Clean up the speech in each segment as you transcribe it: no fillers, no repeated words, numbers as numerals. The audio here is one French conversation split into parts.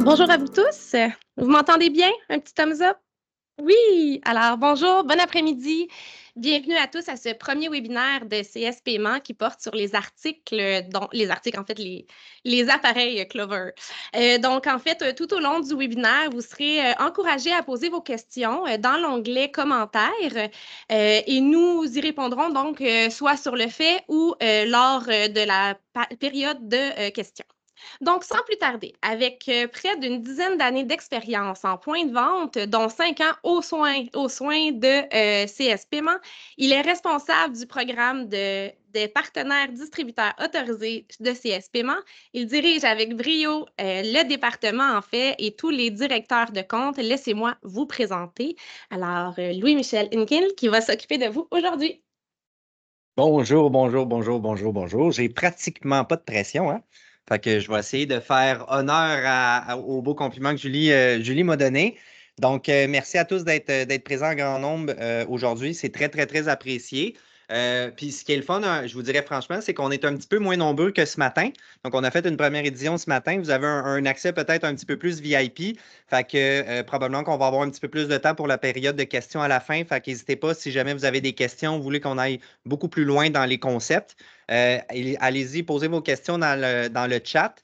Bonjour à vous tous. Vous m'entendez bien? Un petit thumbs up? Oui! Alors, bonjour, bon après-midi. Bienvenue à tous à ce premier webinaire de CS Paiement qui porte sur les articles, en fait, les appareils Clover. Donc, en fait, tout au long du webinaire, vous serez encouragés à poser vos questions dans l'onglet commentaires et nous y répondrons donc soit sur le fait ou lors de la période de questions. Donc, sans plus tarder, avec près d'une dizaine d'années d'expérience en point de vente, dont 5 ans aux soins de CS Paiement, il est responsable du programme des partenaires distributeurs autorisés de CS Paiement. Il dirige avec brio le département, en fait, et tous les directeurs de compte. Laissez-moi vous présenter. Alors, Louis-Michel Inkin, qui va s'occuper de vous aujourd'hui. Bonjour, bonjour, bonjour, bonjour, bonjour. J'ai pratiquement pas de pression, hein? Fait que je vais essayer de faire honneur au beau compliment que Julie m'a donné. Donc, merci à tous d'être présents en grand nombre aujourd'hui. C'est très, très, très apprécié. Puis ce qui est le fun, je vous dirais franchement, c'est qu'on est un petit peu moins nombreux que ce matin. Donc, on a fait une première édition ce matin. Vous avez un accès peut-être un petit peu plus VIP. Fait que probablement qu'on va avoir un petit peu plus de temps pour la période de questions à la fin. Fait qu'hésitez pas si jamais vous avez des questions, vous voulez qu'on aille beaucoup plus loin dans les concepts. Allez-y, posez vos questions dans le chat.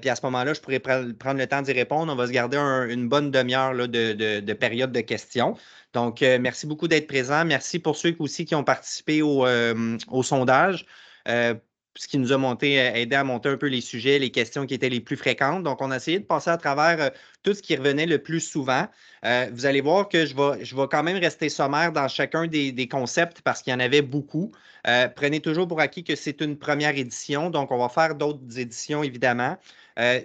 Puis à ce moment-là, je pourrais prendre le temps d'y répondre. On va se garder une bonne demi-heure là, de période de questions. Donc, merci beaucoup d'être présent. Merci pour ceux aussi qui ont participé au sondage. Ce qui nous a aidé à monter un peu les sujets, les questions qui étaient les plus fréquentes. Donc, on a essayé de passer à travers tout ce qui revenait le plus souvent. Vous allez voir que je vais quand même rester sommaire dans chacun des concepts parce qu'il y en avait beaucoup. Prenez toujours pour acquis que c'est une première édition, donc on va faire d'autres éditions, évidemment.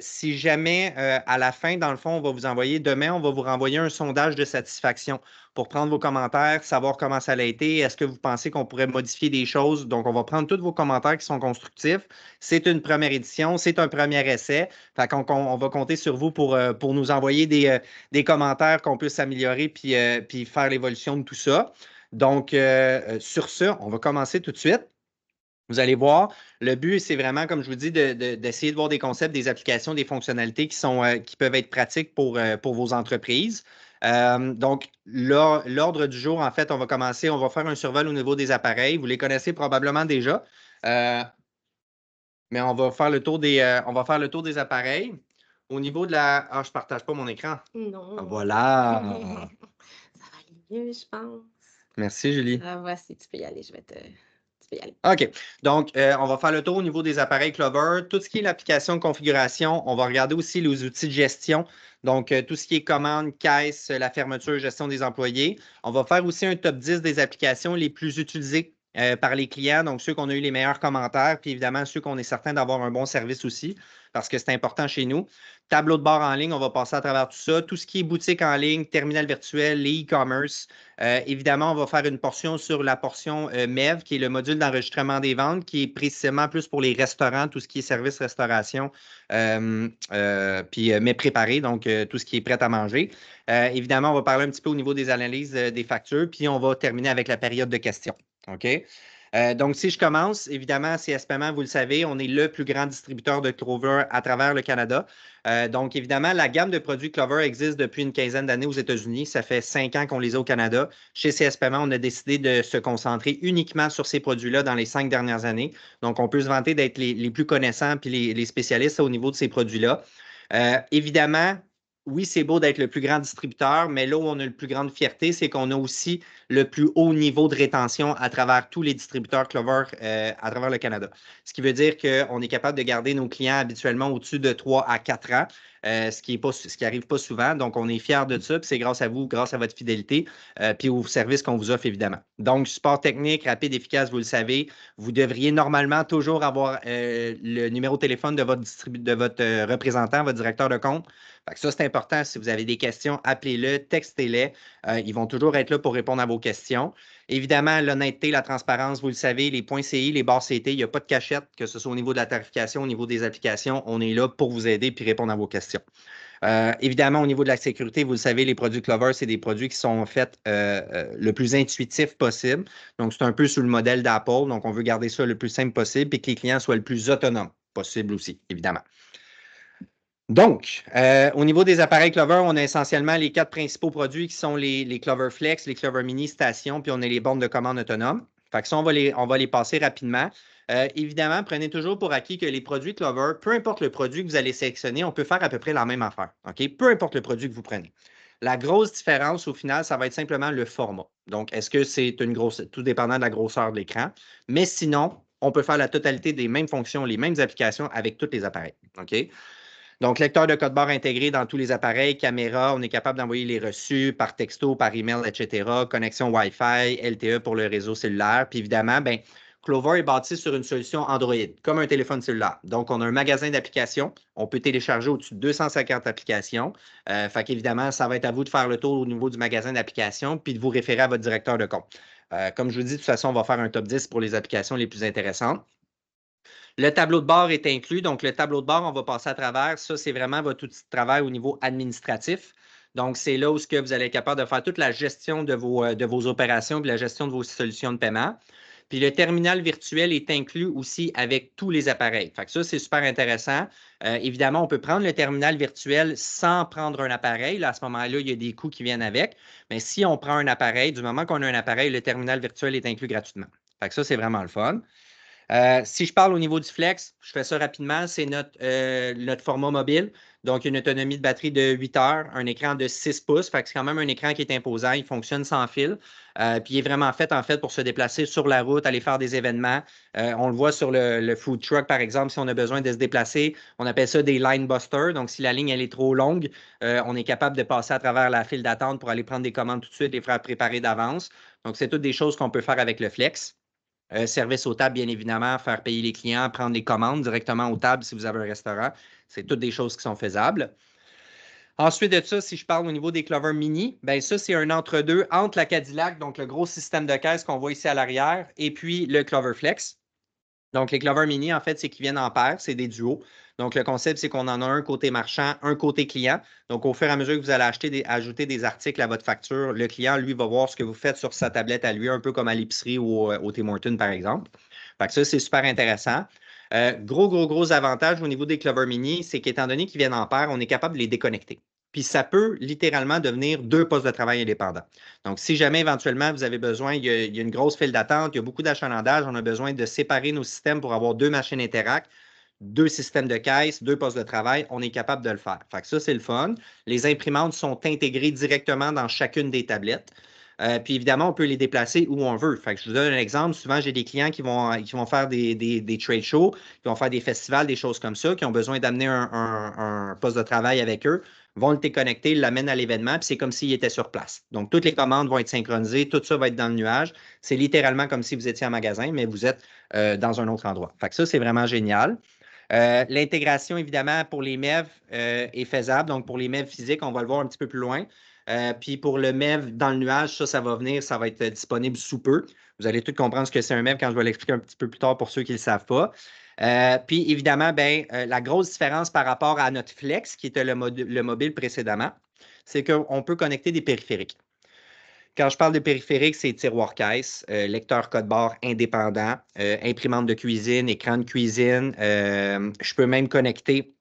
Si jamais, à la fin, dans le fond, on va vous envoyer, demain, on va vous renvoyer un sondage de satisfaction pour prendre vos commentaires, savoir comment ça a été. Est-ce que vous pensez qu'on pourrait modifier des choses? Donc, on va prendre tous vos commentaires qui sont constructifs. C'est une première édition, c'est un premier essai. Fait qu'on on va compter sur vous pour nous envoyer des commentaires qu'on puisse améliorer puis faire l'évolution de tout ça. Donc, sur ce, on va commencer tout de suite. Vous allez voir, le but, c'est vraiment, comme je vous dis, d'essayer de voir des concepts, des applications, des fonctionnalités qui peuvent être pratiques pour vos entreprises. Donc, là, l'ordre du jour, en fait, on va commencer, on va faire un survol au niveau des appareils. Vous les connaissez probablement déjà, mais on va faire le tour des appareils. Au niveau de la... Ah, je ne partage pas mon écran. Non. Voilà. Ça va aller mieux, je pense. Merci, Julie. Ah, voici, tu peux y aller, tu peux y aller. OK. Donc, on va faire le tour au niveau des appareils Clover. Tout ce qui est l'application de configuration, on va regarder aussi les outils de gestion. Donc, tout ce qui est commande, caisse, la fermeture, gestion des employés. On va faire aussi un top 10 des applications les plus utilisées par les clients, donc ceux qu'on a eu les meilleurs commentaires, puis évidemment ceux qu'on est certain d'avoir un bon service aussi, parce que c'est important chez nous. Tableau de bord en ligne, on va passer à travers tout ça. Tout ce qui est boutique en ligne, terminal virtuel, les e-commerce. Évidemment, on va faire une portion sur la portion MEV, qui est le module d'enregistrement des ventes, qui est précisément plus pour les restaurants, tout ce qui est service restauration, puis mets préparés, donc tout ce qui est prêt à manger. Évidemment, on va parler un petit peu au niveau des analyses des factures, puis on va terminer avec la période de questions. OK? Donc, si je commence, évidemment, CS Paiement, vous le savez, on est le plus grand distributeur de Clover à travers le Canada. Donc, évidemment, la gamme de produits Clover existe depuis une quinzaine d'années aux États-Unis. Ça fait 5 ans qu'on les a au Canada. Chez CS Paiement, on a décidé de se concentrer uniquement sur ces produits-là dans les 5 dernières années. Donc, on peut se vanter d'être les plus connaissants puis les spécialistes au niveau de ces produits-là. Évidemment, oui, c'est beau d'être le plus grand distributeur, mais là où on a le plus grande fierté, c'est qu'on a aussi le plus haut niveau de rétention à travers tous les distributeurs Clover à travers le Canada. Ce qui veut dire qu'on est capable de garder nos clients habituellement au-dessus de 3 à 4 ans, ce qui arrive pas souvent. Donc, on est fiers de ça, puis c'est grâce à vous, grâce à votre fidélité, puis aux services qu'on vous offre, évidemment. Donc, support technique, rapide, efficace, vous le savez. Vous devriez normalement toujours avoir le numéro de téléphone de votre représentant, votre directeur de compte. Fait que ça, c'est important. Si vous avez des questions, appelez-le, textez-les. Ils vont toujours être là pour répondre à vos questions. Évidemment, l'honnêteté, la transparence, vous le savez, les points CI, les barres CT, il n'y a pas de cachette, que ce soit au niveau de la tarification, au niveau des applications. On est là pour vous aider et répondre à vos questions. Évidemment, au niveau de la sécurité, vous le savez, les produits Clover, c'est des produits qui sont faits le plus intuitif possible. Donc, c'est un peu sur le modèle d'Apple. Donc, on veut garder ça le plus simple possible et que les clients soient le plus autonomes possible aussi, évidemment. Donc, au niveau des appareils Clover, on a essentiellement les 4 principaux produits qui sont les Clover Flex, les Clover Mini Station, puis on a les bornes de commande autonomes. Fait que ça, on va les passer rapidement. Évidemment, prenez toujours pour acquis que les produits Clover, peu importe le produit que vous allez sélectionner, on peut faire à peu près la même affaire. OK? Peu importe le produit que vous prenez. La grosse différence, au final, ça va être simplement le format. Donc, est-ce que c'est une grosse, tout dépendant de la grosseur de l'écran. Mais sinon, on peut faire la totalité des mêmes fonctions, les mêmes applications avec tous les appareils. OK? Donc, lecteur de code barre intégré dans tous les appareils, caméra, on est capable d'envoyer les reçus par texto, par email, etc. Connexion Wi-Fi, LTE pour le réseau cellulaire. Puis évidemment, ben, Clover est bâti sur une solution Android, comme un téléphone cellulaire. Donc, on a un magasin d'applications. On peut télécharger au-dessus de 250 applications. Fait qu'évidemment, ça va être à vous de faire le tour au niveau du magasin d'applications puis de vous référer à votre directeur de compte. Comme je vous dis, de toute façon, on va faire un top 10 pour les applications les plus intéressantes. Le tableau de bord est inclus. Donc, le tableau de bord, on va passer à travers. Ça, c'est vraiment votre outil de travail au niveau administratif. Donc, c'est là où ce que vous allez être capable de faire toute la gestion de vos opérations et la gestion de vos solutions de paiement. Puis le terminal virtuel est inclus aussi avec tous les appareils. Fait que ça, c'est super intéressant. Évidemment, on peut prendre le terminal virtuel sans prendre un appareil. Là, à ce moment-là, il y a des coûts qui viennent avec. Mais si on prend un appareil, du moment qu'on a un appareil, le terminal virtuel est inclus gratuitement. Fait que ça, c'est vraiment le fun. Si je parle au niveau du flex, je fais ça rapidement, c'est notre format mobile. Donc, une autonomie de batterie de 8 heures, un écran de 6 pouces. Fait que c'est quand même un écran qui est imposant. Il fonctionne sans fil. Puis il est vraiment fait, en fait, pour se déplacer sur la route, aller faire des événements. On le voit sur le food truck, par exemple, si on a besoin de se déplacer. On appelle ça des line busters. Donc, si la ligne elle est trop longue, on est capable de passer à travers la file d'attente pour aller prendre des commandes tout de suite, les faire préparer d'avance. Donc, c'est toutes des choses qu'on peut faire avec le flex. Service aux tables, bien évidemment, faire payer les clients, prendre les commandes directement aux tables si vous avez un restaurant. C'est toutes des choses qui sont faisables. Ensuite de ça, si je parle au niveau des Clover Mini, bien ça, c'est un entre-deux entre la Cadillac, donc le gros système de caisse qu'on voit ici à l'arrière, et puis le Clover Flex. Donc, les Clover Mini, en fait, c'est qu'ils viennent en paire, c'est des duos. Donc, le concept, c'est qu'on en a un côté marchand, un côté client. Donc, au fur et à mesure que vous allez ajouter des articles à votre facture, le client, lui, va voir ce que vous faites sur sa tablette à lui, un peu comme à l'épicerie ou au Tim Hortons, par exemple. Fait que ça, c'est super intéressant. Gros avantage au niveau des Clover Mini, c'est qu'étant donné qu'ils viennent en paire, on est capable de les déconnecter. Puis ça peut littéralement devenir 2 postes de travail indépendants. Donc, si jamais éventuellement vous avez besoin, il y a une grosse file d'attente, il y a beaucoup d'achalandage, on a besoin de séparer nos systèmes pour avoir 2 machines Interact, 2 systèmes de caisse, 2 postes de travail, on est capable de le faire. Fait que ça, c'est le fun. Les imprimantes sont intégrées directement dans chacune des tablettes. Puis évidemment, on peut les déplacer où on veut. Fait que je vous donne un exemple. Souvent, j'ai des clients qui vont faire des trade shows, qui vont faire des festivals, des choses comme ça, qui ont besoin d'amener un poste de travail avec eux, vont le déconnecter, l'amènent à l'événement, puis c'est comme s'ils étaient sur place. Donc, toutes les commandes vont être synchronisées, tout ça va être dans le nuage. C'est littéralement comme si vous étiez en magasin, mais vous êtes dans un autre endroit. Fait que ça, c'est vraiment génial. L'intégration, évidemment, pour les MEV est faisable. Donc, pour les MEV physiques, on va le voir un petit peu plus loin. Puis pour le MEV dans le nuage, ça va venir, ça va être disponible sous peu. Vous allez tout comprendre ce que c'est un MEV quand je vais l'expliquer un petit peu plus tard pour ceux qui ne le savent pas. Puis évidemment, la grosse différence par rapport à notre Flex, qui était le mobile précédemment, c'est qu'on peut connecter des périphériques. Quand je parle de périphériques, c'est tiroir caisse, lecteur code barre indépendant, imprimante de cuisine, écran de cuisine. Je peux même connecter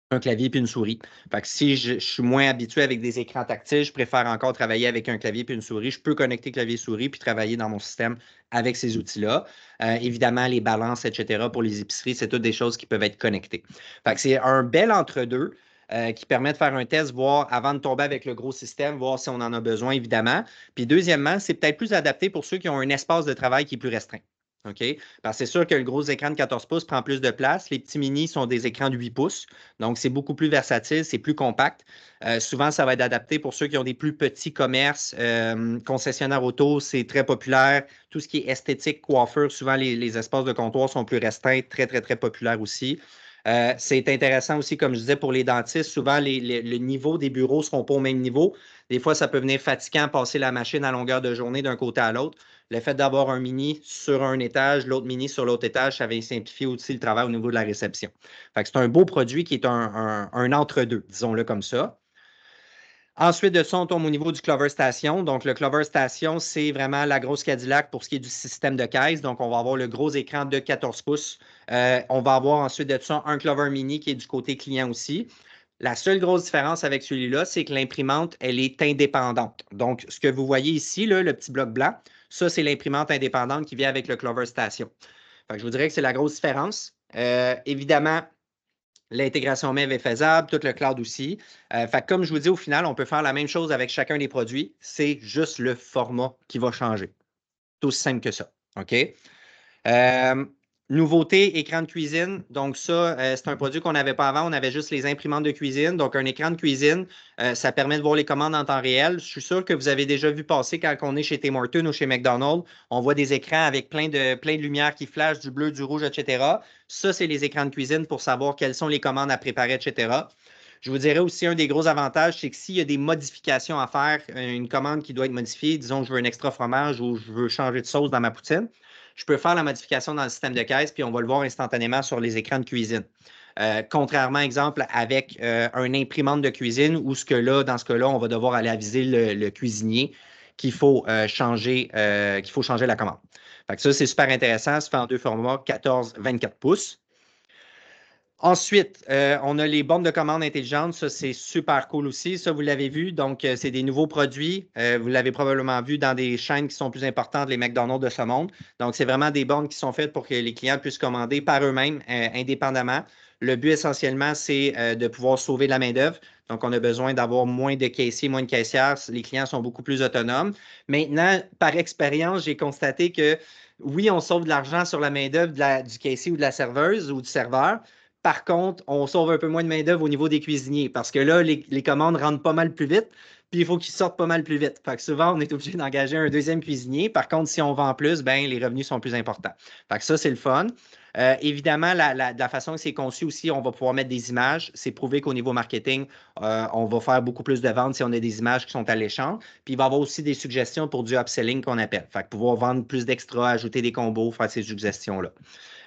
un clavier puis une souris. Fait que si je suis moins habitué avec des écrans tactiles, je préfère encore travailler avec un clavier puis une souris. Je peux connecter clavier-souris puis travailler dans mon système avec ces outils-là. Évidemment, les balances, etc. pour les épiceries, c'est toutes des choses qui peuvent être connectées. Fait que c'est un bel entre-deux. Qui permet de faire un test, voir avant de tomber avec le gros système, voir si on en a besoin, évidemment. Puis deuxièmement, c'est peut-être plus adapté pour ceux qui ont un espace de travail qui est plus restreint. OK? Parce que c'est sûr que le gros écran de 14 pouces prend plus de place. Les petits mini sont des écrans de 8 pouces. Donc, c'est beaucoup plus versatile, c'est plus compact. Souvent, ça va être adapté pour ceux qui ont des plus petits commerces. Concessionnaires auto, c'est très populaire. Tout ce qui est esthétique, coiffure, souvent, les espaces de comptoir sont plus restreints, très populaires aussi. C'est intéressant aussi, comme je disais, pour les dentistes, souvent, le niveau des bureaux ne seront pas au même niveau. Des fois, ça peut venir fatigant, passer la machine à longueur de journée d'un côté à l'autre. Le fait d'avoir un mini sur un étage, l'autre mini sur l'autre étage, ça va simplifier aussi le travail au niveau de la réception. Fait que c'est un beau produit qui est un entre-deux, disons-le comme ça. Ensuite de ça, on tombe au niveau du Clover Station. Donc, le Clover Station, c'est vraiment la grosse Cadillac pour ce qui est du système de caisse. Donc, on va avoir le gros écran de 14 pouces. On va avoir ensuite de ça un Clover Mini qui est du côté client aussi. La seule grosse différence avec celui-là, c'est que l'imprimante, elle est indépendante. Donc, ce que vous voyez ici, là, le petit bloc blanc, ça, c'est l'imprimante indépendante qui vient avec le Clover Station. Fait que je vous dirais que c'est la grosse différence. Évidemment, l'intégration MEV est faisable, tout le cloud aussi. Fait que comme je vous dis, au final, on peut faire la même chose avec chacun des produits. C'est juste le format qui va changer. C'est aussi simple que ça. OK? Nouveauté, écran de cuisine. Donc, ça, c'est un produit qu'on n'avait pas avant. On avait juste les imprimantes de cuisine. Donc, un écran de cuisine, ça permet de voir les commandes en temps réel. Je suis sûr que vous avez déjà vu passer quand on est chez Tim Hortons ou chez McDonald's. On voit des écrans avec plein de lumière qui flashent, du bleu, du rouge, etc. Ça, c'est les écrans de cuisine pour savoir quelles sont les commandes à préparer, etc. Je vous dirais aussi, un des gros avantages, c'est que s'il y a des modifications à faire, une commande qui doit être modifiée, disons que je veux un extra fromage ou je veux changer de sauce dans ma poutine, je peux faire la modification dans le système de caisse, puis on va le voir instantanément sur les écrans de cuisine. Contrairement, exemple, avec un imprimante de cuisine, où dans ce cas-là, on va devoir aller aviser le cuisinier qu'il faut, changer la commande. Fait que ça, c'est super intéressant. Ça se fait en deux formats, 14-24 pouces. Ensuite, on a les bornes de commande intelligentes. Ça, c'est super cool aussi. Ça, vous l'avez vu. Donc, c'est des nouveaux produits. Vous l'avez probablement vu dans des chaînes qui sont plus importantes, les McDonald's de ce monde. Donc, c'est vraiment des bornes qui sont faites pour que les clients puissent commander par eux-mêmes, indépendamment. Le but, essentiellement, c'est de pouvoir sauver de la main-d'œuvre. Donc, on a besoin d'avoir moins de caissiers, moins de caissières. Les clients sont beaucoup plus autonomes. Maintenant, par expérience, j'ai constaté que oui, on sauve de l'argent sur la main-d'œuvre du caissier ou de la serveuse ou du serveur. Par contre, on sauve un peu moins de main-d'œuvre au niveau des cuisiniers parce que là, les commandes rentrent pas mal plus vite, puis il faut qu'ils sortent pas mal plus vite. Fait que souvent, on est obligé d'engager un deuxième cuisinier. Par contre, si on vend plus, ben, les revenus sont plus importants. Fait que ça, c'est le fun. Évidemment, la façon que c'est conçu aussi, on va pouvoir mettre des images. C'est prouvé qu'au niveau marketing, on va faire beaucoup plus de ventes si on a des images qui sont alléchantes. Puis il va y avoir aussi des suggestions pour du upselling qu'on appelle. Fait que pouvoir vendre plus d'extras, ajouter des combos, faire ces suggestions-là.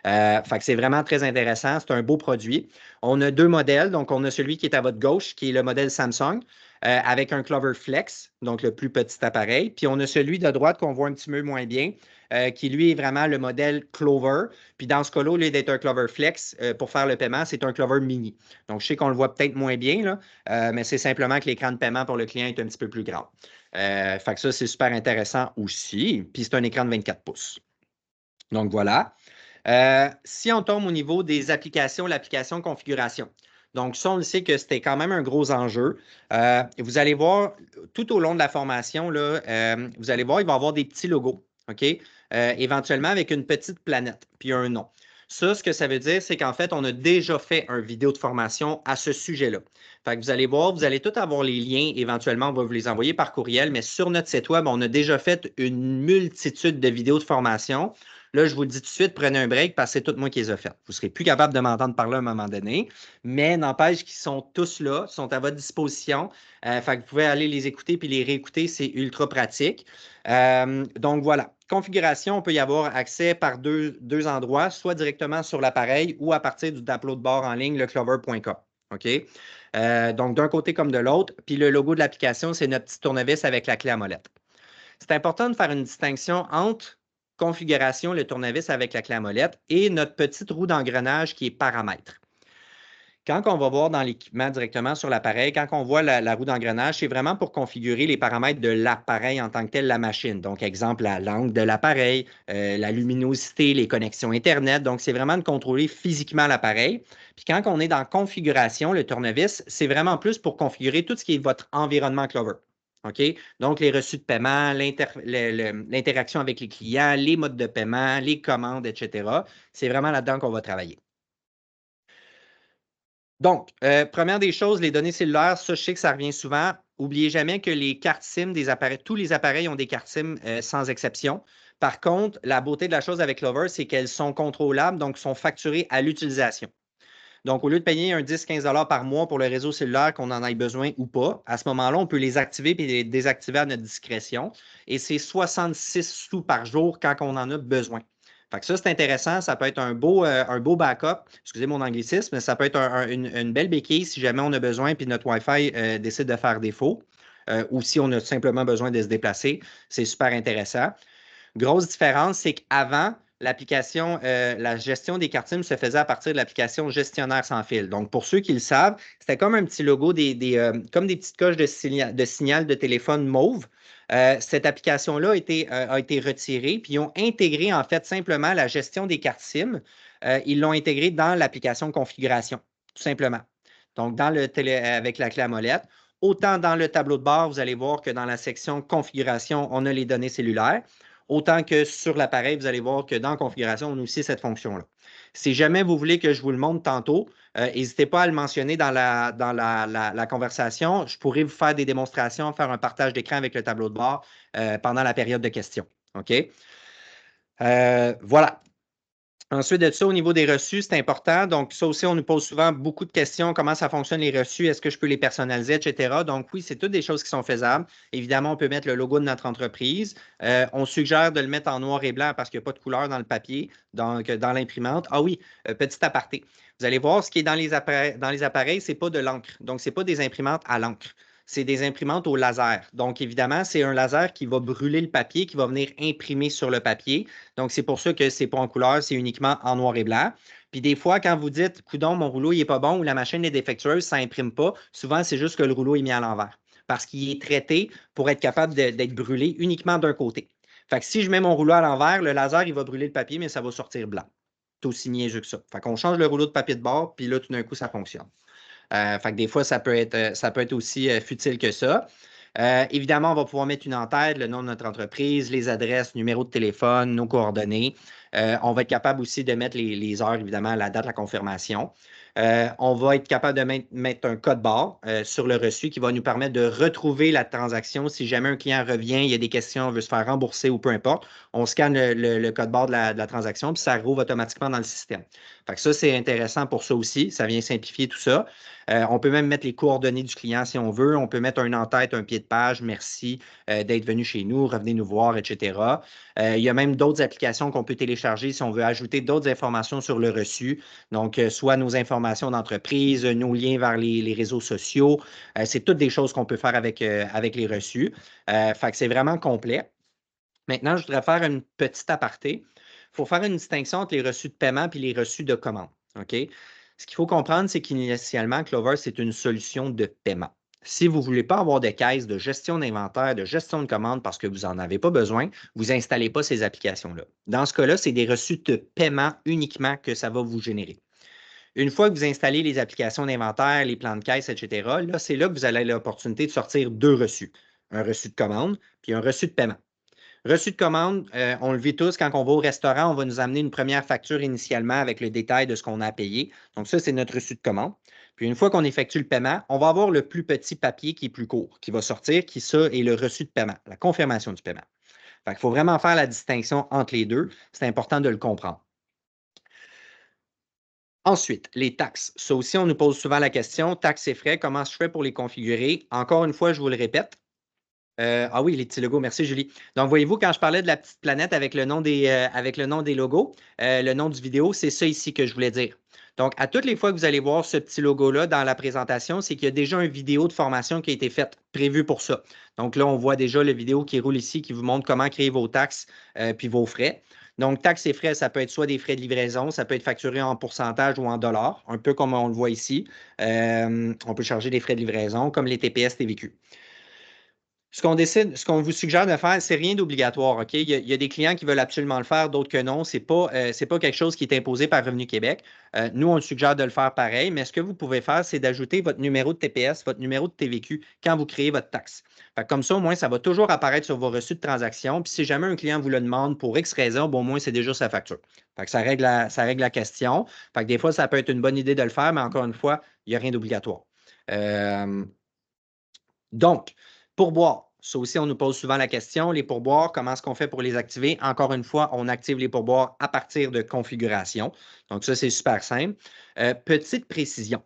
Fait que c'est vraiment très intéressant. C'est un beau produit. On a deux modèles. Donc, on a celui qui est à votre gauche, qui est le modèle Samsung, avec un Clover Flex, donc le plus petit appareil. Puis, on a celui de droite qu'on voit un petit peu moins bien, qui lui est vraiment le modèle Clover. Puis, dans ce cas-là, au lieu d'être un Clover Flex, pour faire le paiement, c'est un Clover Mini. Donc, je sais qu'on le voit peut-être moins bien, là, mais c'est simplement que l'écran de paiement pour le client est un petit peu plus grand. Fait que ça, c'est super intéressant aussi. Puis, c'est un écran de 24 pouces. Donc, voilà. Si on tombe au niveau des applications, l'application configuration. Donc, ça, on le sait que c'était quand même un gros enjeu. Vous allez voir, tout au long de la formation, là, vous allez voir, il va y avoir des petits logos, OK? Éventuellement avec une petite planète, puis un nom. Ça, ce que ça veut dire, c'est qu'en fait, on a déjà fait une vidéo de formation à ce sujet-là. Fait que vous allez voir, vous allez tout avoir les liens. Éventuellement, on va vous les envoyer par courriel, mais sur notre site web, on a déjà fait une multitude de vidéos de formation. Là, je vous le dis tout de suite, prenez un break parce que c'est tout moi qui les ai faites. Vous ne serez plus capable de m'entendre parler à un moment donné, mais n'empêche qu'ils sont tous là, sont à votre disposition. Fait que vous pouvez aller les écouter puis les réécouter, c'est ultra pratique. Donc voilà. Configuration, on peut y avoir accès par deux endroits, soit directement sur l'appareil ou à partir du tableau de bord en ligne, le clover.com. OK? Donc, d'un côté comme de l'autre. Puis le logo de l'application, c'est notre petit tournevis avec la clé à molette. C'est important de faire une distinction entre configuration, le tournevis avec la clé à molette, et notre petite roue d'engrenage qui est paramètre. Quand on va voir dans l'équipement directement sur l'appareil, quand on voit la roue d'engrenage, c'est vraiment pour configurer les paramètres de l'appareil en tant que tel, la machine. Donc, exemple, la langue de l'appareil, la luminosité, les connexions Internet. Donc, c'est vraiment de contrôler physiquement l'appareil. Puis quand on est dans configuration, le tournevis, c'est vraiment plus pour configurer tout ce qui est votre environnement Clover. OK? Donc, les reçus de paiement, l'interaction avec les clients, les modes de paiement, les commandes, etc. C'est vraiment là-dedans qu'on va travailler. Donc, première des choses, les données cellulaires, ça, je sais que ça revient souvent. N'oubliez jamais que les cartes SIM des appareils, tous les appareils ont des cartes SIM sans exception. Par contre, la beauté de la chose avec Clover, c'est qu'elles sont contrôlables, donc sont facturées à l'utilisation. Donc, au lieu de payer un 10-15 $ par mois pour le réseau cellulaire, qu'on en ait besoin ou pas, à ce moment-là, on peut les activer et les désactiver à notre discrétion. Et c'est 66 sous par jour quand on en a besoin. Fait que ça, c'est intéressant. Ça peut être un beau backup. Excusez mon anglicisme, mais ça peut être une belle béquille si jamais on a besoin et notre Wi-Fi décide de faire défaut. Ou si on a simplement besoin de se déplacer. C'est super intéressant. Grosse différence, c'est qu'avant, l'application, la gestion des cartes SIM se faisait à partir de l'application Gestionnaire sans fil. Donc, pour ceux qui le savent, c'était comme un petit logo, comme des petites coches de signal de téléphone mauve. Cette application-là a été retirée, puis ils ont intégré en fait simplement la gestion des cartes SIM. Ils l'ont intégré dans l'application configuration, tout simplement. Donc, avec la clé à molette. Autant dans le tableau de bord, vous allez voir que dans la section configuration, on a les données cellulaires. Autant que sur l'appareil, vous allez voir que dans configuration, on a aussi cette fonction-là. Si jamais vous voulez que je vous le montre tantôt, n'hésitez pas à le mentionner dans la conversation. Je pourrais vous faire des démonstrations, faire un partage d'écran avec le tableau de bord pendant la période de questions. OK? Voilà. Ensuite de ça, au niveau des reçus, c'est important. Donc, ça aussi, on nous pose souvent beaucoup de questions. Comment ça fonctionne les reçus? Est-ce que je peux les personnaliser, etc.? Donc, oui, c'est toutes des choses qui sont faisables. Évidemment, on peut mettre le logo de notre entreprise. On suggère de le mettre en noir et blanc parce qu'il n'y a pas de couleur dans le papier, donc dans l'imprimante. Ah oui, petit aparté. Vous allez voir, ce qui est dans les appareils, ce n'est pas de l'encre. Donc, ce n'est pas des imprimantes à l'encre. C'est des imprimantes au laser. Donc, évidemment, c'est un laser qui va brûler le papier, qui va venir imprimer sur le papier. Donc, c'est pour ça que ce n'est pas en couleur, c'est uniquement en noir et blanc. Puis des fois, quand vous dites, coudon, mon rouleau, il n'est pas bon ou la machine est défectueuse, ça n'imprime pas, souvent, c'est juste que le rouleau est mis à l'envers parce qu'il est traité pour être capable d'être brûlé uniquement d'un côté. Fait que si je mets mon rouleau à l'envers, le laser, il va brûler le papier, mais ça va sortir blanc. C'est aussi niaiseux que ça. Fait qu'on change le rouleau de papier de bord, puis là, tout d'un coup, ça fonctionne. Fait que des fois, ça peut être aussi futile que ça. Évidemment, on va pouvoir mettre une en-tête, le nom de notre entreprise, les adresses, numéro de téléphone, nos coordonnées. On va être capable aussi de mettre les heures, évidemment, la date, la confirmation. On va être capable de mettre un code barre sur le reçu qui va nous permettre de retrouver la transaction. Si jamais un client revient, il y a des questions, veut se faire rembourser ou peu importe, on scanne le code barre de la transaction, puis ça rouvre automatiquement dans le système. Fait que ça, c'est intéressant pour ça aussi. Ça vient simplifier tout ça. On peut même mettre les coordonnées du client si on veut. On peut mettre un en-tête, un pied de page, merci d'être venu chez nous, revenez nous voir, etc. Il y a même d'autres applications qu'on peut télécharger si on veut ajouter d'autres informations sur le reçu. Donc, soit nos informations d'entreprise, nos liens vers les réseaux sociaux. C'est toutes des choses qu'on peut faire avec les reçus. Fait que c'est vraiment complet. Maintenant, je voudrais faire une petite aparté. Il faut faire une distinction entre les reçus de paiement et les reçus de commande. OK? Ce qu'il faut comprendre, c'est qu'initialement, Clover, c'est une solution de paiement. Si vous ne voulez pas avoir de caisse, de gestion d'inventaire, de gestion de commande parce que vous n'en avez pas besoin, vous n'installez pas ces applications-là. Dans ce cas-là, c'est des reçus de paiement uniquement que ça va vous générer. Une fois que vous installez les applications d'inventaire, les plans de caisse, etc., là, c'est là que vous allez avoir l'opportunité de sortir deux reçus. Un reçu de commande puis un reçu de paiement. Reçu de commande, on le vit tous, quand on va au restaurant, on va nous amener une première facture initialement avec le détail de ce qu'on a à payer. Donc, ça, c'est notre reçu de commande. Puis, une fois qu'on effectue le paiement, on va avoir le plus petit papier qui est plus court, qui va sortir, qui, ça, est le reçu de paiement, la confirmation du paiement. Fait qu'il faut vraiment faire la distinction entre les deux. C'est important de le comprendre. Ensuite, les taxes. Ça aussi, on nous pose souvent la question, taxes et frais, comment je fais pour les configurer? Encore une fois, je vous le répète, ah oui, les petits logos, merci Julie. Donc, voyez-vous, quand je parlais de la petite planète avec le nom des logos, le nom du vidéo, c'est ça ici que je voulais dire. Donc, à toutes les fois que vous allez voir ce petit logo-là dans la présentation, c'est qu'il y a déjà une vidéo de formation qui a été faite, prévue pour ça. Donc là, on voit déjà la vidéo qui roule ici, qui vous montre comment créer vos taxes puis vos frais. Donc, taxes et frais, ça peut être soit des frais de livraison, ça peut être facturé en pourcentage ou en dollars, un peu comme on le voit ici. On peut charger des frais de livraison, comme les TPS, TVQ. Ce qu'on vous suggère de faire, c'est rien d'obligatoire. OK? Il y a des clients qui veulent absolument le faire, d'autres que non. Ce n'est pas quelque chose qui est imposé par Revenu Québec. Nous, on le suggère de le faire pareil, mais ce que vous pouvez faire, c'est d'ajouter votre numéro de TPS, votre numéro de TVQ quand vous créez votre taxe. Comme ça, au moins, ça va toujours apparaître sur vos reçus de transaction. Puis si jamais un client vous le demande pour X raison, bon, au moins, c'est déjà sa facture. Ça règle la question. Des fois, ça peut être une bonne idée de le faire, mais encore une fois, il n'y a rien d'obligatoire. Donc, pourboires. Ça aussi, on nous pose souvent la question. Les pourboires, comment est-ce qu'on fait pour les activer? Encore une fois, on active les pourboires à partir de configuration. Donc, ça, c'est super simple. Petite précision.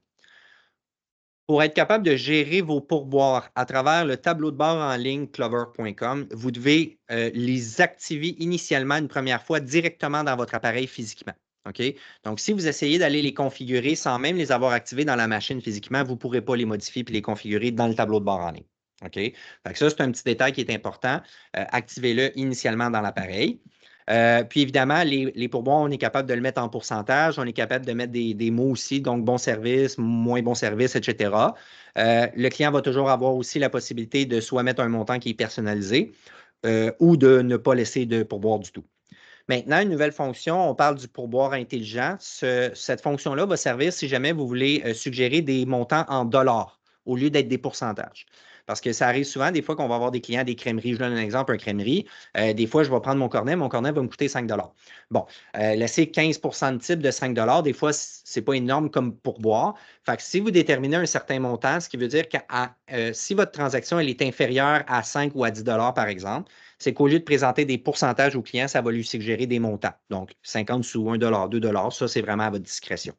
Pour être capable de gérer vos pourboires à travers le tableau de bord en ligne clover.com, vous devez les activer initialement une première fois directement dans votre appareil physiquement. OK? Donc, si vous essayez d'aller les configurer sans même les avoir activés dans la machine physiquement, vous ne pourrez pas les modifier et les configurer dans le tableau de bord en ligne. OK? Fait que ça, c'est un petit détail qui est important. Activez-le initialement dans l'appareil. Puis évidemment, les pourboires, on est capable de le mettre en pourcentage, on est capable de mettre des mots aussi, donc bon service, moins bon service, etc. Le client va toujours avoir aussi la possibilité de soit mettre un montant qui est personnalisé ou de ne pas laisser de pourboire du tout. Maintenant, une nouvelle fonction, on parle du pourboire intelligent. Cette fonction-là va servir si jamais vous voulez suggérer des montants en dollars au lieu d'être des pourcentages. Parce que ça arrive souvent, des fois qu'on va avoir des clients des crèmeries. Je donne un exemple, un crèmerie. Des fois, je vais prendre mon cornet va me coûter 5 $. Bon, laisser 15 de type de 5 $, des fois, ce n'est pas énorme comme pourboire. Fait que si vous déterminez un certain montant, ce qui veut dire que si votre transaction elle est inférieure à 5 ou à 10 $ par exemple, c'est qu'au lieu de présenter des pourcentages au client, ça va lui suggérer des montants. Donc, 50 sous, 1 $, 2 $, ça, c'est vraiment à votre discrétion.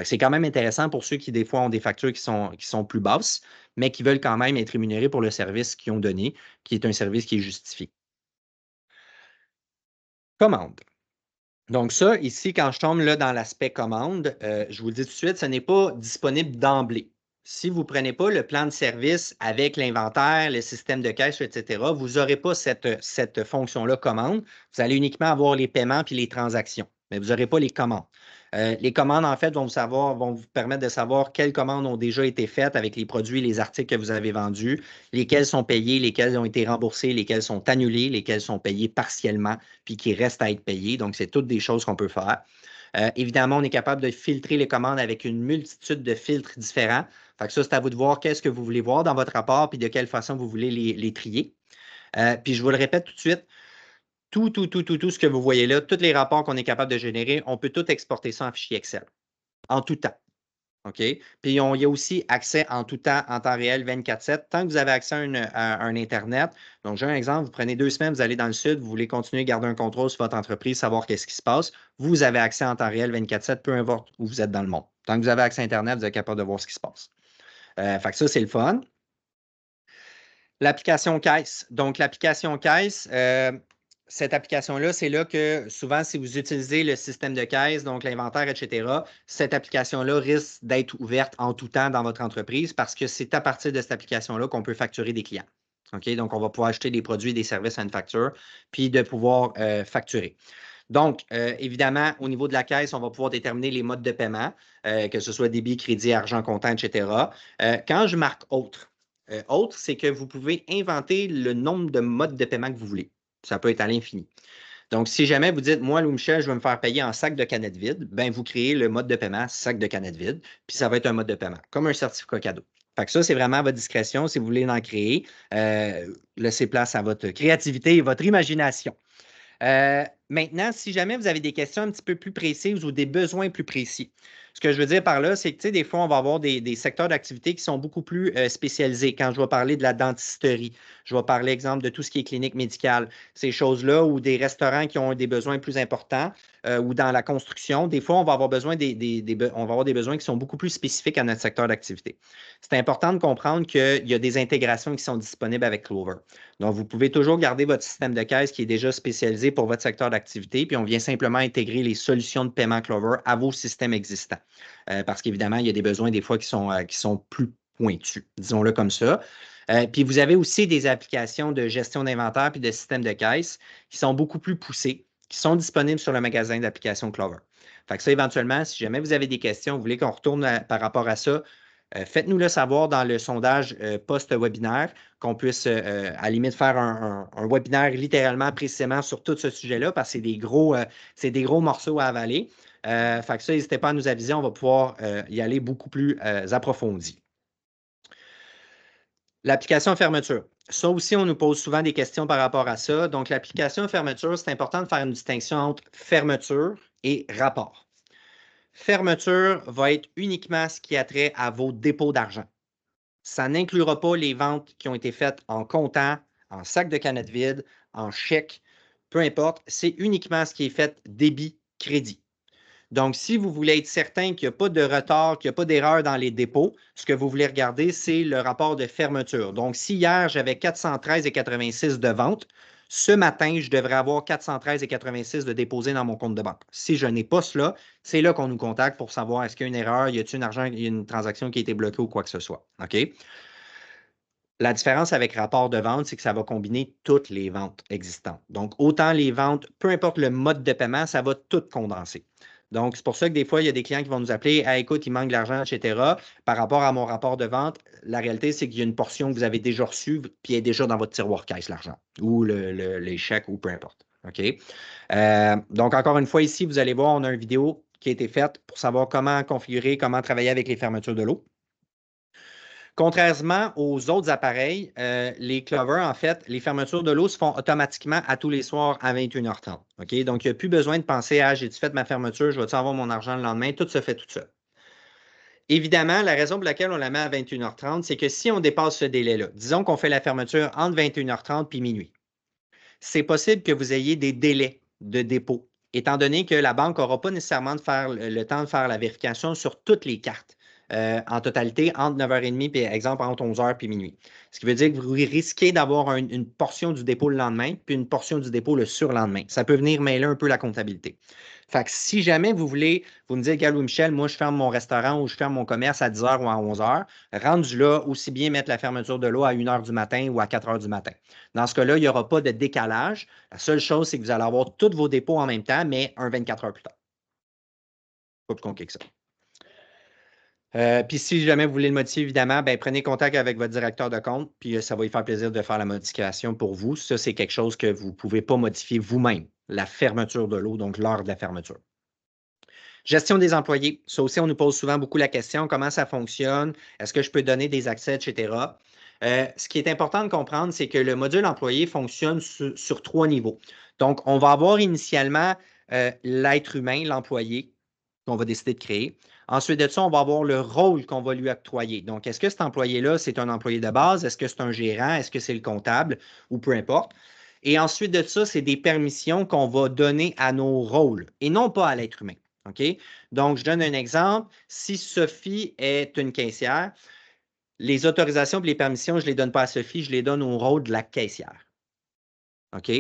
C'est quand même intéressant pour ceux qui, des fois, ont des factures qui sont plus basses, mais qui veulent quand même être rémunérés pour le service qu'ils ont donné, qui est un service qui est justifié. Commande. Donc, ça, ici, quand je tombe là, dans l'aspect commande, je vous le dis tout de suite, ce n'est pas disponible d'emblée. Si vous ne prenez pas le plan de service avec l'inventaire, le système de caisse, etc., vous n'aurez pas cette fonction-là commande. Vous allez uniquement avoir les paiements puis les transactions, mais vous n'aurez pas les commandes. Les commandes, en fait, vont vous permettre de savoir quelles commandes ont déjà été faites avec les produits, les articles que vous avez vendus, lesquels sont payés, lesquels ont été remboursés, lesquels sont annulés, lesquels sont payés partiellement, puis qui restent à être payés. Donc, c'est toutes des choses qu'on peut faire. Évidemment, on est capable de filtrer les commandes avec une multitude de filtres différents. Fait que ça, c'est à vous de voir qu'est-ce que vous voulez voir dans votre rapport, puis de quelle façon vous voulez les trier. Puis je vous le répète tout de suite, tout ce que vous voyez là, tous les rapports qu'on est capable de générer, on peut tout exporter ça en fichier Excel, en tout temps. OK? Puis il y a aussi accès en tout temps, en temps réel, 24/7. Tant que vous avez accès à un Internet, donc j'ai un exemple, vous prenez 2 semaines, vous allez dans le sud, vous voulez continuer à garder un contrôle sur votre entreprise, savoir qu'est-ce qui se passe, vous avez accès en temps réel 24/7, peu importe où vous êtes dans le monde. Tant que vous avez accès à Internet, vous êtes capable de voir ce qui se passe. Fait que ça, c'est le fun. L'application caisse. Donc, l'application caisse, cette application-là, c'est là que souvent, si vous utilisez le système de caisse, donc l'inventaire, etc., cette application-là risque d'être ouverte en tout temps dans votre entreprise parce que c'est à partir de cette application-là qu'on peut facturer des clients. OK? Donc, on va pouvoir acheter des produits et des services à une facture, puis de pouvoir facturer. Donc, évidemment, au niveau de la caisse, on va pouvoir déterminer les modes de paiement, que ce soit débit, crédit, argent comptant, etc. Quand je marque autre, autre, c'est que vous pouvez inventer le nombre de modes de paiement que vous voulez. Ça peut être à l'infini. Donc, si jamais vous dites, moi, Lou Michel, je vais me faire payer en sac de canettes vides, ben, vous créez le mode de paiement sac de canettes vides, puis ça va être un mode de paiement, comme un certificat cadeau. Fait que ça, c'est vraiment à votre discrétion si vous voulez en créer. Laissez place à votre créativité et votre imagination. Maintenant, si jamais vous avez des questions un petit peu plus précises ou des besoins plus précis, ce que je veux dire par là, c'est que des fois, on va avoir des secteurs d'activité qui sont beaucoup plus spécialisés. Quand je vais parler de la dentisterie, je vais parler, exemple, de tout ce qui est clinique médicale, ces choses-là, ou des restaurants qui ont des besoins plus importants, ou dans la construction, des fois, on va avoir besoin on va avoir des besoins qui sont beaucoup plus spécifiques à notre secteur d'activité. C'est important de comprendre qu'il y a des intégrations qui sont disponibles avec Clover. Donc, vous pouvez toujours garder votre système de caisse qui est déjà spécialisé pour votre secteur d'activité, puis on vient simplement intégrer les solutions de paiement Clover à vos systèmes existants. Parce qu'évidemment, il y a des besoins des fois qui sont plus pointus, disons-le comme ça. Puis vous avez aussi des applications de gestion d'inventaire puis de système de caisse qui sont beaucoup plus poussées, qui sont disponibles sur le magasin d'applications Clover. Fait que ça, éventuellement, si jamais vous avez des questions, vous voulez qu'on retourne par rapport à ça, faites-nous le savoir dans le sondage post-webinaire, qu'on puisse à la limite faire un webinaire littéralement précisément sur tout ce sujet-là, parce que c'est des gros morceaux à avaler. Fait que ça, n'hésitez pas à nous aviser, on va pouvoir y aller beaucoup plus approfondi. L'application fermeture. Ça aussi, on nous pose souvent des questions par rapport à ça. Donc, l'application fermeture, c'est important de faire une distinction entre fermeture et rapport. Fermeture va être uniquement ce qui a trait à vos dépôts d'argent. Ça n'inclura pas les ventes qui ont été faites en comptant, en sac de canettes vides, en chèque, peu importe. C'est uniquement ce qui est fait débit-crédit. Donc, si vous voulez être certain qu'il n'y a pas de retard, qu'il n'y a pas d'erreur dans les dépôts, ce que vous voulez regarder, c'est le rapport de fermeture. Donc, si hier, j'avais 413,86 de ventes, ce matin, je devrais avoir 413,86 de déposés dans mon compte de banque. Si je n'ai pas cela, c'est là qu'on nous contacte pour savoir est-ce qu'il y a une erreur, y a-t-il une transaction qui a été bloquée ou quoi que ce soit. OK? La différence avec rapport de vente, c'est que ça va combiner toutes les ventes existantes. Donc, autant les ventes, peu importe le mode de paiement, ça va tout condenser. Donc, c'est pour ça que des fois, il y a des clients qui vont nous appeler, hey, écoute, il manque de l'argent, etc. Par rapport à mon rapport de vente, la réalité, c'est qu'il y a une portion que vous avez déjà reçue, puis elle est déjà dans votre tiroir caisse, l'argent, ou les chèques, ou peu importe. OK? Donc, encore une fois, ici, vous allez voir, on a une vidéo qui a été faite pour savoir comment configurer, comment travailler avec les fermetures de l'eau. Contrairement aux autres appareils, les Clover, en fait, les fermetures de l'eau se font automatiquement à tous les soirs à 21h30. OK? Donc, il n'y a plus besoin de penser à j'ai-tu fait ma fermeture, je vais-tu avoir mon argent le lendemain? Tout se fait tout seul. Évidemment, la raison pour laquelle on la met à 21h30, c'est que si on dépasse ce délai-là, disons qu'on fait la fermeture entre 21h30 et minuit, c'est possible que vous ayez des délais de dépôt, étant donné que la banque n'aura pas nécessairement le temps de faire la vérification sur toutes les cartes. En totalité, entre 9h30 et, exemple, entre 11h et minuit. Ce qui veut dire que vous risquez d'avoir une portion du dépôt le lendemain, puis une portion du dépôt le surlendemain. Ça peut venir mêler un peu la comptabilité. Fait que si jamais vous voulez, vous me dites, Galou Michel, moi, je ferme mon restaurant ou je ferme mon commerce à 10h ou à 11h, rendu là, aussi bien mettre la fermeture de l'eau à 1h du matin ou à 4h du matin. Dans ce cas-là, il n'y aura pas de décalage. La seule chose, c'est que vous allez avoir tous vos dépôts en même temps, mais un 24 heures plus tard. Pas plus compliqué que ça. Puis si jamais vous voulez le modifier, évidemment, ben, prenez contact avec votre directeur de compte, puis ça va lui faire plaisir de faire la modification pour vous. Ça, c'est quelque chose que vous ne pouvez pas modifier vous-même, la fermeture de l'eau, donc l'heure de la fermeture. Gestion des employés. Ça aussi, on nous pose souvent beaucoup la question, comment ça fonctionne? Est-ce que je peux donner des accès, etc.? Ce qui est important de comprendre, c'est que le module employé fonctionne sur 3 niveaux. Donc, on va avoir initialement l'être humain, l'employé, qu'on va décider de créer. Ensuite de ça, on va avoir le rôle qu'on va lui octroyer. Donc, est-ce que cet employé-là, c'est un employé de base? Est-ce que c'est un gérant? Est-ce que c'est le comptable? Ou peu importe. Et ensuite de ça, c'est des permissions qu'on va donner à nos rôles et non pas à l'être humain. OK? Donc, je donne un exemple. Si Sophie est une caissière, les autorisations et les permissions, je ne les donne pas à Sophie, je les donne au rôle de la caissière. OK?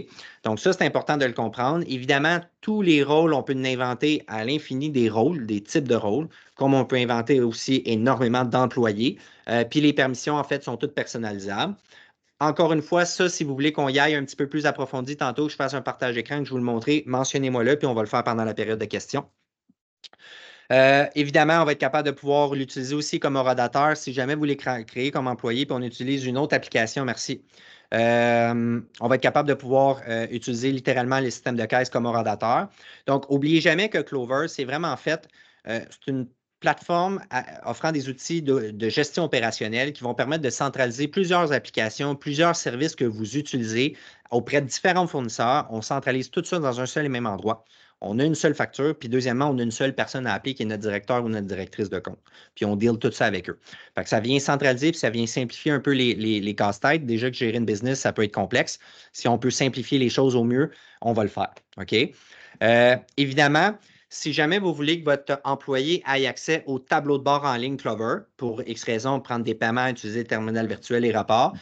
Donc, ça, c'est important de le comprendre. Évidemment, tous les rôles, on peut inventer à l'infini des rôles, des types de rôles, comme on peut inventer aussi énormément d'employés. Puis les permissions, en fait, sont toutes personnalisables. Encore une fois, ça, si vous voulez qu'on y aille un petit peu plus approfondi tantôt, que je fasse un partage d'écran, que je vous le montre, mentionnez-moi là, puis on va le faire pendant la période de questions. Évidemment, on va être capable de pouvoir l'utiliser aussi comme horodateur si jamais vous voulez créer comme employé, puis on utilise une autre application, merci. On va être capable de pouvoir utiliser littéralement les systèmes de caisse comme horodateur. Donc, n'oubliez jamais que Clover, c'est vraiment fait, c'est une plateforme offrant des outils de gestion opérationnelle qui vont permettre de centraliser plusieurs applications, plusieurs services que vous utilisez auprès de différents fournisseurs. On centralise tout ça dans un seul et même endroit. On a une seule facture, puis deuxièmement, on a une seule personne à appeler qui est notre directeur ou notre directrice de compte. Puis on deal tout ça avec eux. Fait que ça vient centraliser, puis ça vient simplifier un peu les casse-têtes. Déjà que gérer une business, ça peut être complexe. Si on peut simplifier les choses au mieux, on va le faire. OK? Évidemment, si jamais vous voulez que votre employé ait accès au tableau de bord en ligne Clover, pour X raison, prendre des paiements, utiliser le terminal virtuel et rapports,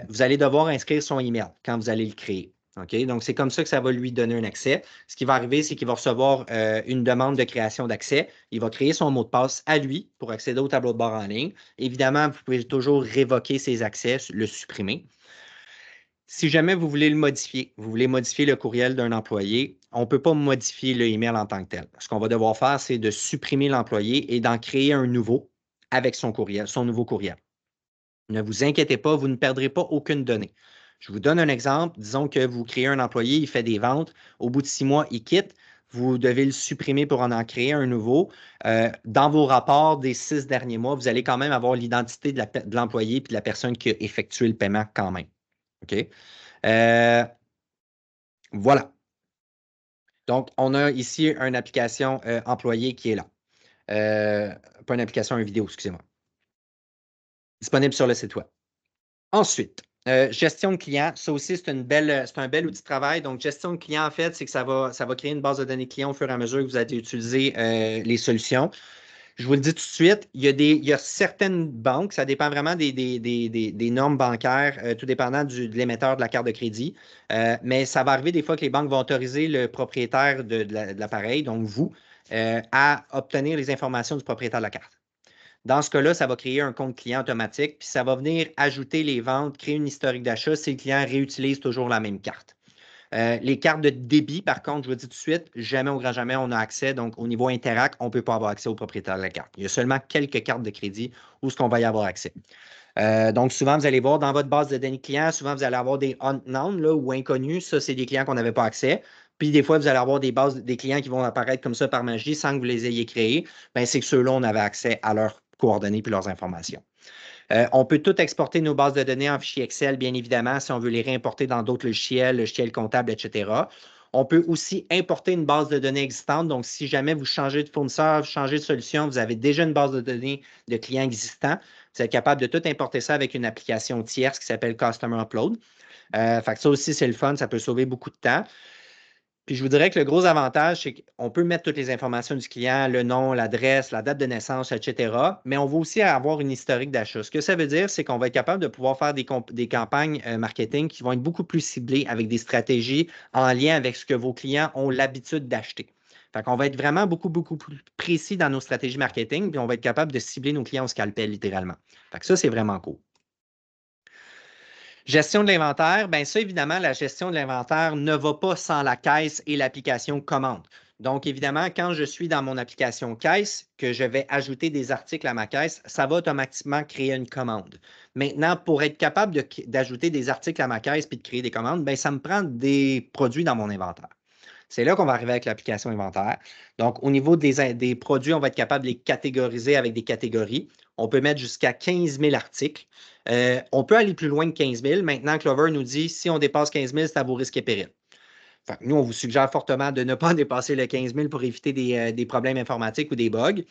vous allez devoir inscrire son email quand vous allez le créer. OK? Donc, c'est comme ça que ça va lui donner un accès. Ce qui va arriver, c'est qu'il va recevoir une demande de création d'accès. Il va créer son mot de passe à lui pour accéder au tableau de bord en ligne. Évidemment, vous pouvez toujours révoquer ses accès, le supprimer. Si jamais vous voulez le modifier, vous voulez modifier le courriel d'un employé, on ne peut pas modifier le email en tant que tel. Ce qu'on va devoir faire, c'est de supprimer l'employé et d'en créer un nouveau avec son courriel, son nouveau courriel. Ne vous inquiétez pas, vous ne perdrez pas aucune donnée. Je vous donne un exemple. Disons que vous créez un employé, il fait des ventes. Au bout de 6 mois, il quitte. Vous devez le supprimer pour en créer un nouveau. Dans vos rapports des 6 derniers mois, vous allez quand même avoir l'identité de l'employé et de la personne qui a effectué le paiement quand même. OK? Voilà. Donc, on a ici une application employé qui est là. Pas une application, une vidéo, excusez-moi. Disponible sur le site web. Ensuite, gestion de client, ça aussi, c'est un bel outil de travail. Donc, gestion de client, en fait, c'est que ça va créer une base de données client au fur et à mesure que vous allez utiliser les solutions. Je vous le dis tout de suite, il y a certaines banques, ça dépend vraiment des normes bancaires, tout dépendant de l'émetteur de la carte de crédit. Mais ça va arriver des fois que les banques vont autoriser le propriétaire de l'appareil, donc vous, à obtenir les informations du propriétaire de la carte. Dans ce cas-là, ça va créer un compte client automatique, puis ça va venir ajouter les ventes, créer une historique d'achat si le client réutilise toujours la même carte. Les cartes de débit, par contre, je vous dis tout de suite, jamais au grand jamais on a accès. Donc, au niveau Interac, on ne peut pas avoir accès au propriétaire de la carte. Il y a seulement quelques cartes de crédit où ce qu'on va y avoir accès. Donc, souvent, vous allez voir dans votre base de données clients, souvent, vous allez avoir des unknown là, ou inconnus. Ça, c'est des clients qu'on n'avait pas accès. Puis, des fois, vous allez avoir des bases, des clients qui vont apparaître comme ça par magie sans que vous les ayez créés. Bien, c'est que ceux-là, on avait accès à leurs coordonnées puis leurs informations. On peut tout exporter nos bases de données en fichier Excel, bien évidemment, si on veut les réimporter dans d'autres logiciels comptables, etc. On peut aussi importer une base de données existante. Donc, si jamais vous changez de fournisseur, vous changez de solution, vous avez déjà une base de données de clients existants, vous êtes capable de tout importer ça avec une application tierce qui s'appelle Customer Upload. Fait que ça aussi, c'est le fun, ça peut sauver beaucoup de temps. Puis je vous dirais que le gros avantage, c'est qu'on peut mettre toutes les informations du client, le nom, l'adresse, la date de naissance, etc. Mais on va aussi avoir une historique d'achat. Ce que ça veut dire, c'est qu'on va être capable de pouvoir faire des campagnes marketing qui vont être beaucoup plus ciblées avec des stratégies en lien avec ce que vos clients ont l'habitude d'acheter. Fait qu'on va être vraiment beaucoup, beaucoup plus précis dans nos stratégies marketing, puis on va être capable de cibler nos clients au scalpel littéralement. Fait que ça, c'est vraiment cool. Gestion de l'inventaire, bien ça, évidemment, la gestion de l'inventaire ne va pas sans la caisse et l'application commande. Donc, évidemment, quand je suis dans mon application caisse, que je vais ajouter des articles à ma caisse, ça va automatiquement créer une commande. Maintenant, pour être capable d'ajouter des articles à ma caisse puis de créer des commandes, bien, ça me prend des produits dans mon inventaire. C'est là qu'on va arriver avec l'application inventaire. Donc, au niveau des produits, on va être capable de les catégoriser avec des catégories. On peut mettre jusqu'à 15 000 articles. On peut aller plus loin que 15 000. Maintenant, Clover nous dit si on dépasse 15 000, c'est à vos risques et périls. Fait que nous, on vous suggère fortement de ne pas dépasser le 15 000 pour éviter des problèmes informatiques ou des bugs.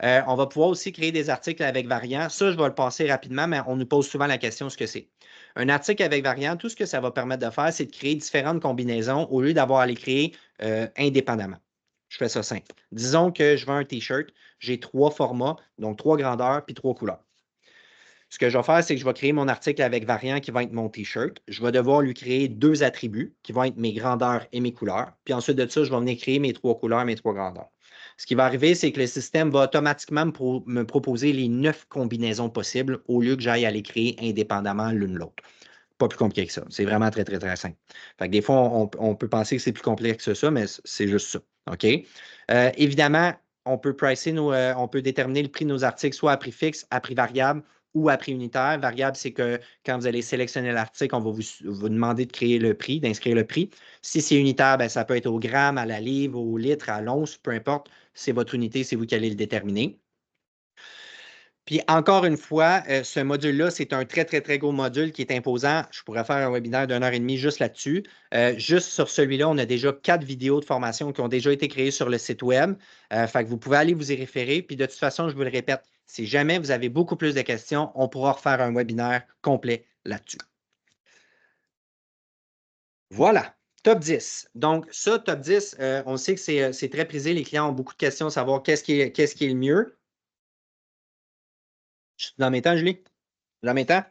On va pouvoir aussi créer des articles avec variants. Ça, je vais le passer rapidement, mais on nous pose souvent la question ce que c'est. Un article avec variant, tout ce que ça va permettre de faire, c'est de créer différentes combinaisons au lieu d'avoir à les créer indépendamment. Je fais ça simple. Disons que je veux un T-shirt, j'ai 3 formats, donc 3 grandeurs puis 3 couleurs. Ce que je vais faire, c'est que je vais créer mon article avec variant qui va être mon T-shirt. Je vais devoir lui créer 2 attributs qui vont être mes grandeurs et mes couleurs. Puis ensuite de ça, je vais venir créer mes 3 couleurs, mes 3 grandeurs. Ce qui va arriver, c'est que le système va automatiquement me proposer les 9 combinaisons possibles au lieu que j'aille à les créer indépendamment l'une l'autre. Pas plus compliqué que ça. C'est vraiment très, très, très simple. Fait que des fois, on peut penser que c'est plus complexe que ça, mais c'est juste ça. OK? Évidemment, on peut on peut déterminer le prix de nos articles soit à prix fixe, à prix variable ou à prix unitaire. Variable, c'est que quand vous allez sélectionner l'article, on va vous demander de créer le prix, d'inscrire le prix. Si c'est unitaire, bien, ça peut être au gramme, à la livre, au litre, à l'once, peu importe. C'est votre unité, c'est vous qui allez le déterminer. Puis encore une fois, ce module-là, c'est un très, très, très gros module qui est imposant. Je pourrais faire un webinaire d'1 heure et demie juste là-dessus. Juste sur celui-là, on a déjà 4 vidéos de formation qui ont déjà été créées sur le site web. Fait que vous pouvez aller vous y référer. Puis de toute façon, je vous le répète, si jamais vous avez beaucoup plus de questions, on pourra refaire un webinaire complet là-dessus. Voilà. Top 10. Donc, ça, top 10, on sait que c'est très prisé. Les clients ont beaucoup de questions à savoir qu'est-ce qui est le mieux. Je suis dans mes temps, Julie? Dans mes temps?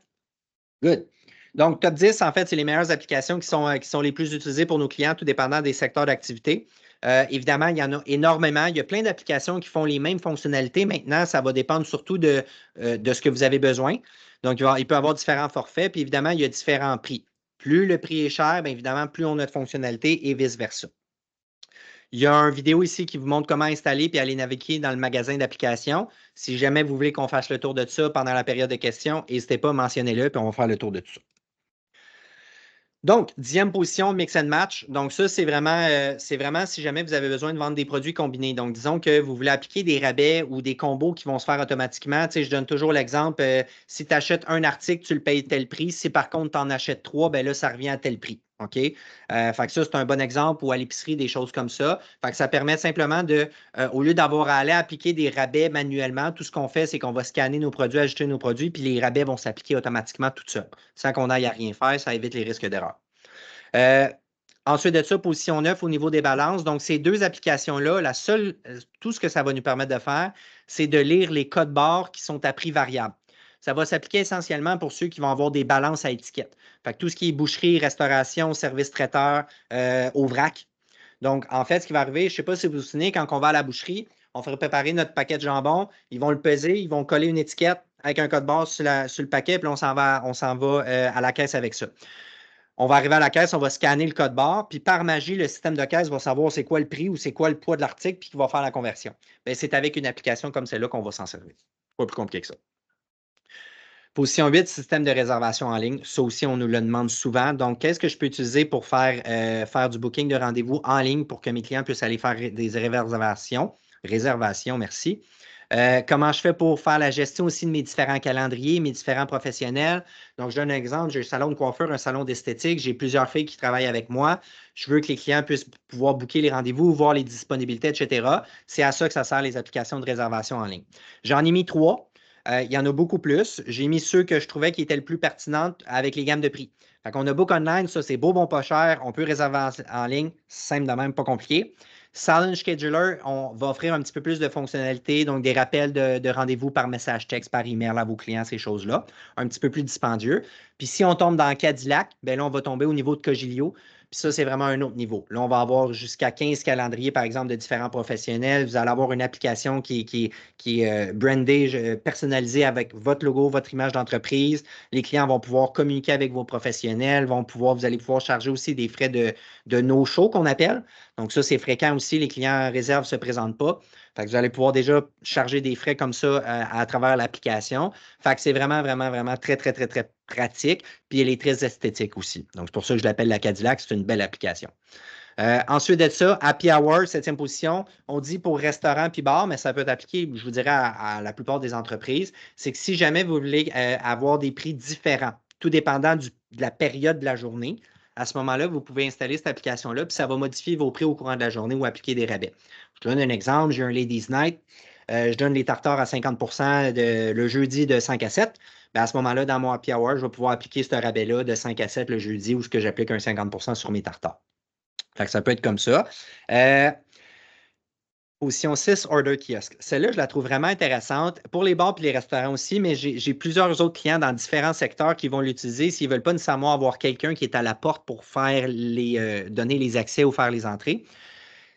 Good. Donc, top 10, en fait, c'est les meilleures applications qui sont les plus utilisées pour nos clients, tout dépendant des secteurs d'activité. Évidemment, il y en a énormément. Il y a plein d'applications qui font les mêmes fonctionnalités. Maintenant, ça va dépendre surtout de ce que vous avez besoin. Donc, il peut y avoir différents forfaits. Puis, évidemment, il y a différents prix. Plus le prix est cher, bien évidemment, plus on a de fonctionnalités et vice-versa. Il y a une vidéo ici qui vous montre comment installer puis aller naviguer dans le magasin d'applications. Si jamais vous voulez qu'on fasse le tour de ça pendant la période de questions, n'hésitez pas, mentionnez-le, puis on va faire le tour de tout ça. Donc, 10e position, mix and match. Donc, ça, c'est vraiment si jamais vous avez besoin de vendre des produits combinés. Donc, disons que vous voulez appliquer des rabais ou des combos qui vont se faire automatiquement. Tu sais, je donne toujours l'exemple, si tu achètes un article, tu le payes tel prix. Si par contre, tu en achètes 3, ben là, ça revient à tel prix. OK? Fait que ça, c'est un bon exemple ou à l'épicerie, des choses comme ça. Fait que ça permet simplement au lieu d'avoir à aller appliquer des rabais manuellement, tout ce qu'on fait, c'est qu'on va scanner nos produits, ajouter nos produits, puis les rabais vont s'appliquer automatiquement tout seuls, sans qu'on aille à rien faire. Ça évite les risques d'erreur. Ensuite de ça, position 9 au niveau des balances. Donc, ces deux applications-là, tout ce que ça va nous permettre de faire, c'est de lire les codes barres qui sont à prix variable. Ça va s'appliquer essentiellement pour ceux qui vont avoir des balances à étiquette. Fait que tout ce qui est boucherie, restauration, service traiteur, au vrac. Donc, en fait, ce qui va arriver, je ne sais pas si vous vous souvenez, quand on va à la boucherie, on ferait préparer notre paquet de jambon, ils vont le peser, ils vont coller une étiquette avec un code barre sur le paquet, puis on s'en va à la caisse avec ça. On va arriver à la caisse, on va scanner le code barre, puis par magie, le système de caisse va savoir c'est quoi le prix ou c'est quoi le poids de l'article, puis il va faire la conversion. Bien, c'est avec une application comme celle-là qu'on va s'en servir. Pas plus compliqué que ça. Position 8, système de réservation en ligne. Ça aussi, on nous le demande souvent. Donc, qu'est-ce que je peux utiliser pour faire du booking de rendez-vous en ligne pour que mes clients puissent aller faire des réservations? Réservations, merci. Comment je fais pour faire la gestion aussi de mes différents calendriers, mes différents professionnels? Donc, je donne un exemple. J'ai un salon de coiffeur, un salon d'esthétique. J'ai plusieurs filles qui travaillent avec moi. Je veux que les clients puissent pouvoir booker les rendez-vous, voir les disponibilités, etc. C'est à ça que ça sert les applications de réservation en ligne. J'en ai mis 3. Il y en a beaucoup plus. J'ai mis ceux que je trouvais qui étaient le plus pertinentes avec les gammes de prix. Fait qu'on a Book Online, ça c'est beau, bon, pas cher. On peut réserver en ligne, simple de même, pas compliqué. Silent Scheduler, on va offrir un petit peu plus de fonctionnalités, donc des rappels de rendez-vous par message texte, par email à vos clients, ces choses-là. Un petit peu plus dispendieux. Puis si on tombe dans Cadillac, bien là, on va tomber au niveau de Cogilio. Puis ça, c'est vraiment un autre niveau. Là, on va avoir jusqu'à 15 calendriers, par exemple, de différents professionnels. Vous allez avoir une application qui est brandée, personnalisée avec votre logo, votre image d'entreprise. Les clients vont pouvoir communiquer avec vos professionnels, vous allez pouvoir charger aussi des frais de no-show qu'on appelle. Donc, ça, c'est fréquent aussi. Les clients réservent ne se présentent pas. Fait que vous allez pouvoir déjà charger des frais comme ça à travers l'application. Fait que c'est vraiment, vraiment, vraiment très, très, très, très pratique. Puis elle est très esthétique aussi. Donc, c'est pour ça que je l'appelle la Cadillac. C'est une belle application. Ensuite de ça, Happy Hour, 7e position. On dit pour restaurant puis bar, mais ça peut être appliqué, je vous dirais, à la plupart des entreprises. C'est que si jamais vous voulez avoir des prix différents, tout dépendant de la période de la journée, à ce moment-là, vous pouvez installer cette application-là, puis ça va modifier vos prix au courant de la journée ou appliquer des rabais. Je donne un exemple, j'ai un Ladies Night. Je donne les tartares à 50 le jeudi de 5 à 7. Bien, à ce moment-là, dans mon Happy Hour, je vais pouvoir appliquer ce rabais-là de 5 à 7 le jeudi où j'applique un 50 sur mes tartares. Fait que ça peut être comme ça. Position 6, Order Kiosk. Celle-là, je la trouve vraiment intéressante pour les bars et les restaurants aussi, mais j'ai plusieurs autres clients dans différents secteurs qui vont l'utiliser s'ils ne veulent pas nécessairement avoir quelqu'un qui est à la porte pour faire donner les accès ou faire les entrées.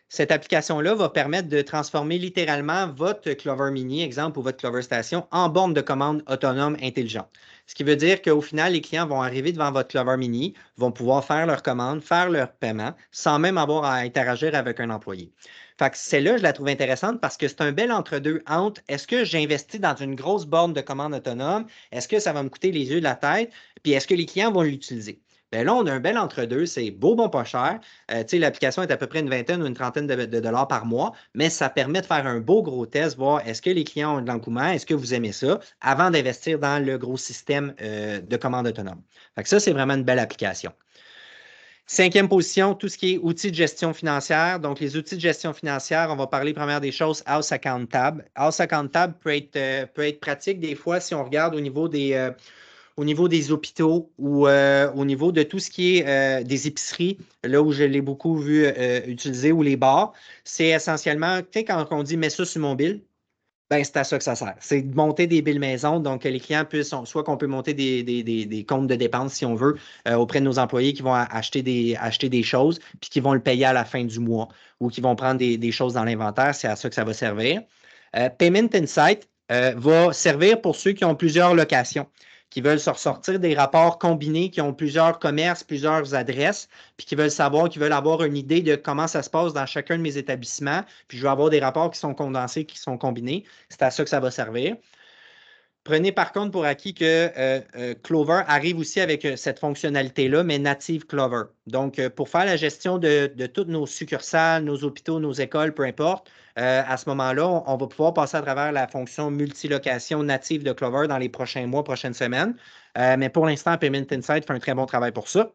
Cette application-là va permettre de transformer littéralement votre Clover Mini, exemple, ou votre Clover Station, en borne de commande autonome intelligente. Ce qui veut dire qu'au final, les clients vont arriver devant votre Clover Mini, vont pouvoir faire leur commande, faire leur paiement, sans même avoir à interagir avec un employé. Fait que celle-là, je la trouve intéressante parce que c'est un bel entre-deux entre est-ce que j'investis dans une grosse borne de commande autonome, est-ce que ça va me coûter les yeux de la tête, puis est-ce que les clients vont l'utiliser? Bien là, on a un bel entre-deux, c'est beau, bon, pas cher. L'application est à peu près une vingtaine ou une trentaine de dollars par mois, mais ça permet de faire un beau gros test, voir est-ce que les clients ont de l'engouement, est-ce que vous aimez ça, avant d'investir dans le gros système de commande autonome. Fait que ça, c'est vraiment une belle application. 5e position, tout ce qui est outils de gestion financière. Donc, les outils de gestion financière, on va parler première des choses, House Account Tab. House Account Tab peut être pratique des fois si on regarde au niveau des hôpitaux ou au niveau de tout ce qui est des épiceries, là où je l'ai beaucoup vu utiliser, ou les bars. C'est essentiellement, tu sais, quand on dit « mets ça sur mon bill », ben, c'est à ça que ça sert. C'est de monter des billes maison, donc que les clients puissent, soit qu'on peut monter des comptes de dépenses, si on veut, auprès de nos employés qui vont acheter des choses, puis qui vont le payer à la fin du mois, ou qui vont prendre des choses dans l'inventaire. C'est à ça que ça va servir. Payment Insight va servir pour ceux qui ont plusieurs locations, qui veulent se ressortir des rapports combinés, qui ont plusieurs commerces, plusieurs adresses, puis qui veulent savoir, qui veulent avoir une idée de comment ça se passe dans chacun de mes établissements, puis je vais avoir des rapports qui sont condensés, qui sont combinés. C'est à ça que ça va servir. Prenez par contre pour acquis que Clover arrive aussi avec cette fonctionnalité-là, mais native Clover. Donc, pour faire la gestion de toutes nos succursales, nos hôpitaux, nos écoles, peu importe, à ce moment-là, on va pouvoir passer à travers la fonction multilocation native de Clover dans les prochains mois, prochaines semaines. Mais pour l'instant, Payment Insight fait un très bon travail pour ça.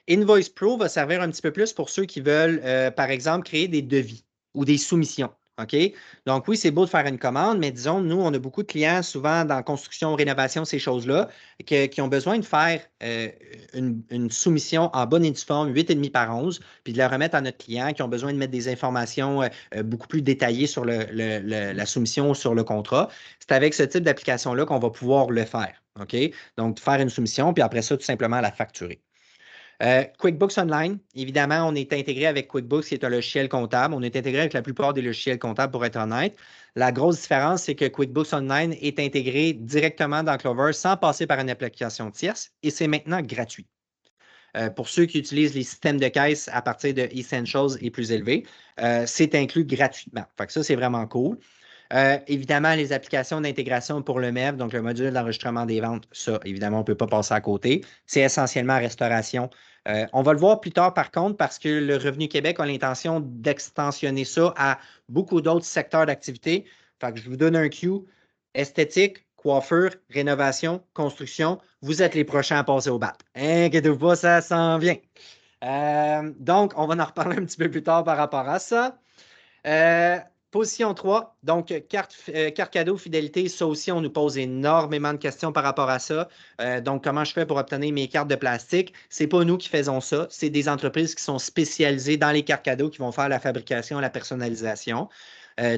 Invoice Pro va servir un petit peu plus pour ceux qui veulent, par exemple, créer des devis ou des soumissions. OK? Donc, oui, c'est beau de faire une commande, mais disons, nous, on a beaucoup de clients, souvent dans construction, rénovation, ces choses-là, qui ont besoin de faire une soumission en bonne et due forme, 8,5 par 11, puis de la remettre à notre client, qui ont besoin de mettre des informations beaucoup plus détaillées sur la soumission ou sur le contrat. C'est avec ce type d'application-là qu'on va pouvoir le faire. OK? Donc, faire une soumission, puis après ça, tout simplement la facturer. QuickBooks Online, évidemment, on est intégré avec QuickBooks, qui est un logiciel comptable. On est intégré avec la plupart des logiciels comptables, pour être honnête. La grosse différence, c'est que QuickBooks Online est intégré directement dans Clover sans passer par une application tierce et c'est maintenant gratuit. Pour ceux qui utilisent les systèmes de caisse à partir de Essentials et plus élevés, c'est inclus gratuitement. Fait que ça, c'est vraiment cool. Évidemment, les applications d'intégration pour le MEV, donc le module d'enregistrement des ventes, ça, évidemment, on ne peut pas passer à côté. C'est essentiellement restauration. On va le voir plus tard, par contre, parce que le Revenu Québec a l'intention d'extensionner ça à beaucoup d'autres secteurs d'activité. Fait que je vous donne un cue. Esthétique, coiffure, rénovation, construction, vous êtes les prochains à passer au BAT. Inquiétez-vous pas, ça s'en vient. Donc, on va en reparler un petit peu plus tard par rapport à ça. Position 3, donc carte cadeau fidélité, ça aussi, on nous pose énormément de questions par rapport à ça. Donc, comment je fais pour obtenir mes cartes de plastique? Ce n'est pas nous qui faisons ça, c'est des entreprises qui sont spécialisées dans les cartes cadeaux qui vont faire la fabrication, la personnalisation.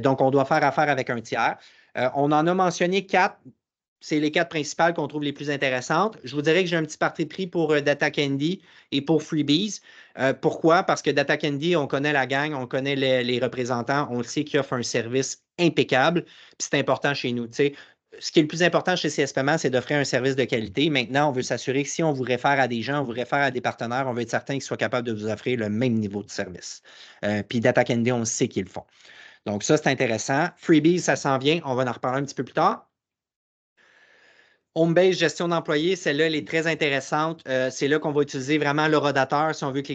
Donc, on doit faire affaire avec un tiers. On en a mentionné 4. C'est les 4 principales qu'on trouve les plus intéressantes. Je vous dirais que j'ai un petit parti pris pour Data Candy et pour Freebies. Pourquoi? Parce que Data Candy, on connaît la gang, on connaît les représentants, on le sait qu'ils offrent un service impeccable, puis c'est important chez nous. Ce qui est le plus important chez CSPMA, c'est d'offrir un service de qualité. Maintenant, on veut s'assurer que si on vous réfère à des gens, on vous réfère à des partenaires, on veut être certain qu'ils soient capables de vous offrir le même niveau de service. Puis Data Candy, on sait qu'ils le font. Donc ça, c'est intéressant. Freebies, ça s'en vient, on va en reparler un petit peu plus tard. Homebase gestion d'employés, celle-là, elle est très intéressante. C'est là qu'on va utiliser vraiment le rodateur si on veut que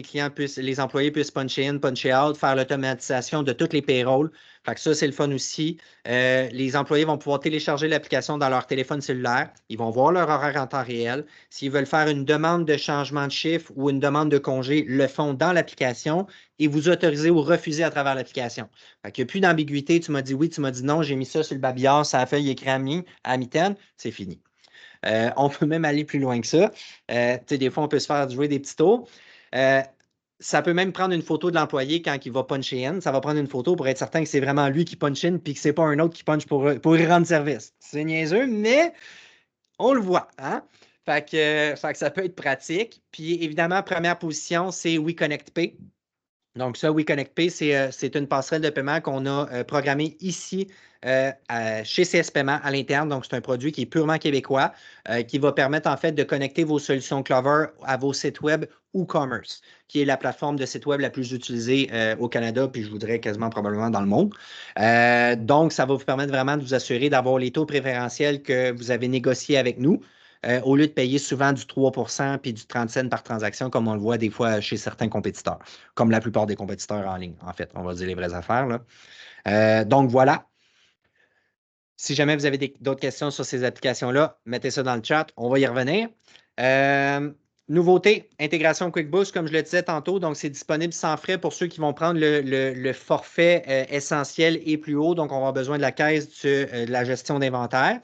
les employés puissent puncher in, puncher out, faire l'automatisation de toutes les payrolls. Fait que ça, c'est le fun aussi. Les employés vont pouvoir télécharger l'application dans leur téléphone cellulaire. Ils vont voir leur horaire en temps réel. S'ils veulent faire une demande de changement de chiffre ou une demande de congé, le font dans l'application et vous autorisez ou refusez à travers l'application. Fait qu'il n'y a plus d'ambiguïté. Tu m'as dit oui, tu m'as dit non, j'ai mis ça sur le babillard, ça a feuille écrit à mitaine, c'est fini. On peut même aller plus loin que ça. Des fois, on peut se faire jouer des petits tours. Ça peut même prendre une photo de l'employé quand il va puncher in. Ça va prendre une photo pour être certain que c'est vraiment lui qui punch in puis que ce n'est pas un autre qui punch pour y rendre service. C'est niaiseux, mais on le voit. Hein? Fait que ça peut être pratique. Puis évidemment, première position, c'est WeConnectPay. Donc, ça, WeConnectPay, c'est une passerelle de paiement qu'on a programmée ici chez CS Paiement à l'interne. Donc, c'est un produit qui est purement québécois, qui va permettre en fait de connecter vos solutions Clover à vos sites web ou Commerce, qui est la plateforme de site web la plus utilisée au Canada, puis je vous dirais quasiment probablement dans le monde. Donc, ça va vous permettre vraiment de vous assurer d'avoir les taux préférentiels que vous avez négociés avec nous. Au lieu de payer souvent du 3 puis du 30 cents par transaction, comme on le voit des fois chez certains compétiteurs, comme la plupart des compétiteurs en ligne, en fait. On va dire les vraies affaires. Là. Donc, voilà. Si jamais vous avez d'autres questions sur ces applications-là, mettez ça dans le chat. On va y revenir. Nouveauté, intégration QuickBooks, comme je le disais tantôt. Donc, c'est disponible sans frais pour ceux qui vont prendre le forfait essentiel et plus haut. Donc, on va avoir besoin de la caisse de la gestion d'inventaire.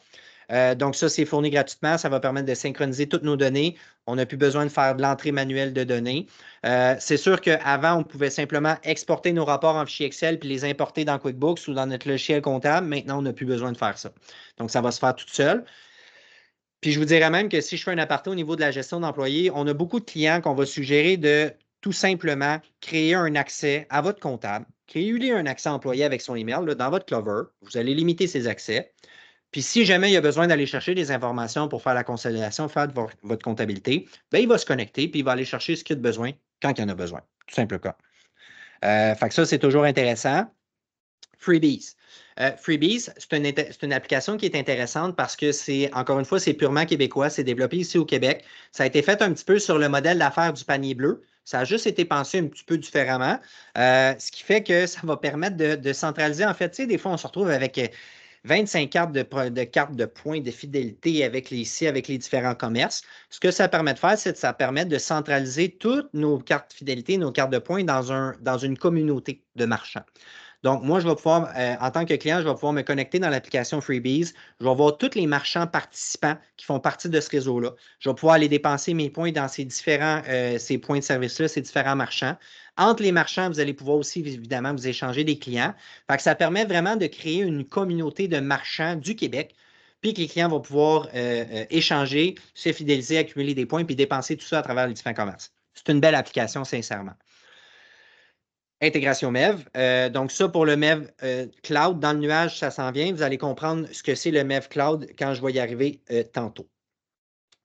Donc, ça, c'est fourni gratuitement. Ça va permettre de synchroniser toutes nos données. On n'a plus besoin de faire de l'entrée manuelle de données. C'est sûr qu'avant, on pouvait simplement exporter nos rapports en fichier Excel puis les importer dans QuickBooks ou dans notre logiciel comptable. Maintenant, on n'a plus besoin de faire ça. Donc, ça va se faire tout seul. Puis, je vous dirais même que si je fais un aparté au niveau de la gestion d'employés, on a beaucoup de clients qu'on va suggérer de tout simplement créer un accès à votre comptable, créer un accès employé avec son email là, dans votre Clover. Vous allez limiter ses accès. Puis si jamais il y a besoin d'aller chercher des informations pour faire la consolidation, faire votre comptabilité, bien, il va se connecter puis il va aller chercher ce qu'il a besoin quand il en a besoin. Tout simple cas. Fait que ça, c'est toujours intéressant. Freebies. Freebies, c'est une application qui est intéressante parce que encore une fois, c'est purement québécois. C'est développé ici au Québec. Ça a été fait un petit peu sur le modèle d'affaires du panier bleu. Ça a juste été pensé un petit peu différemment. Ce qui fait que ça va permettre de centraliser. En fait, tu sais, des fois, on se retrouve avec 25 cartes de points de fidélité avec les différents commerces. Ce que ça permet de faire, c'est que ça permet de centraliser toutes nos cartes de fidélité, nos cartes de points dans une communauté de marchands. Donc, moi, je vais pouvoir, en tant que client, je vais pouvoir me connecter dans l'application Freebies. Je vais voir tous les marchands participants qui font partie de ce réseau-là. Je vais pouvoir aller dépenser mes points dans ces points de service-là, ces différents marchands. Entre les marchands, vous allez pouvoir aussi, évidemment, vous échanger des clients. Fait que ça permet vraiment de créer une communauté de marchands du Québec, puis que les clients vont pouvoir échanger, se fidéliser, accumuler des points, puis dépenser tout ça à travers les différents commerces. C'est une belle application, sincèrement. Intégration MEV. Donc, ça, pour le MEV Cloud, dans le nuage, ça s'en vient. Vous allez comprendre ce que c'est le MEV Cloud quand je vais y arriver tantôt.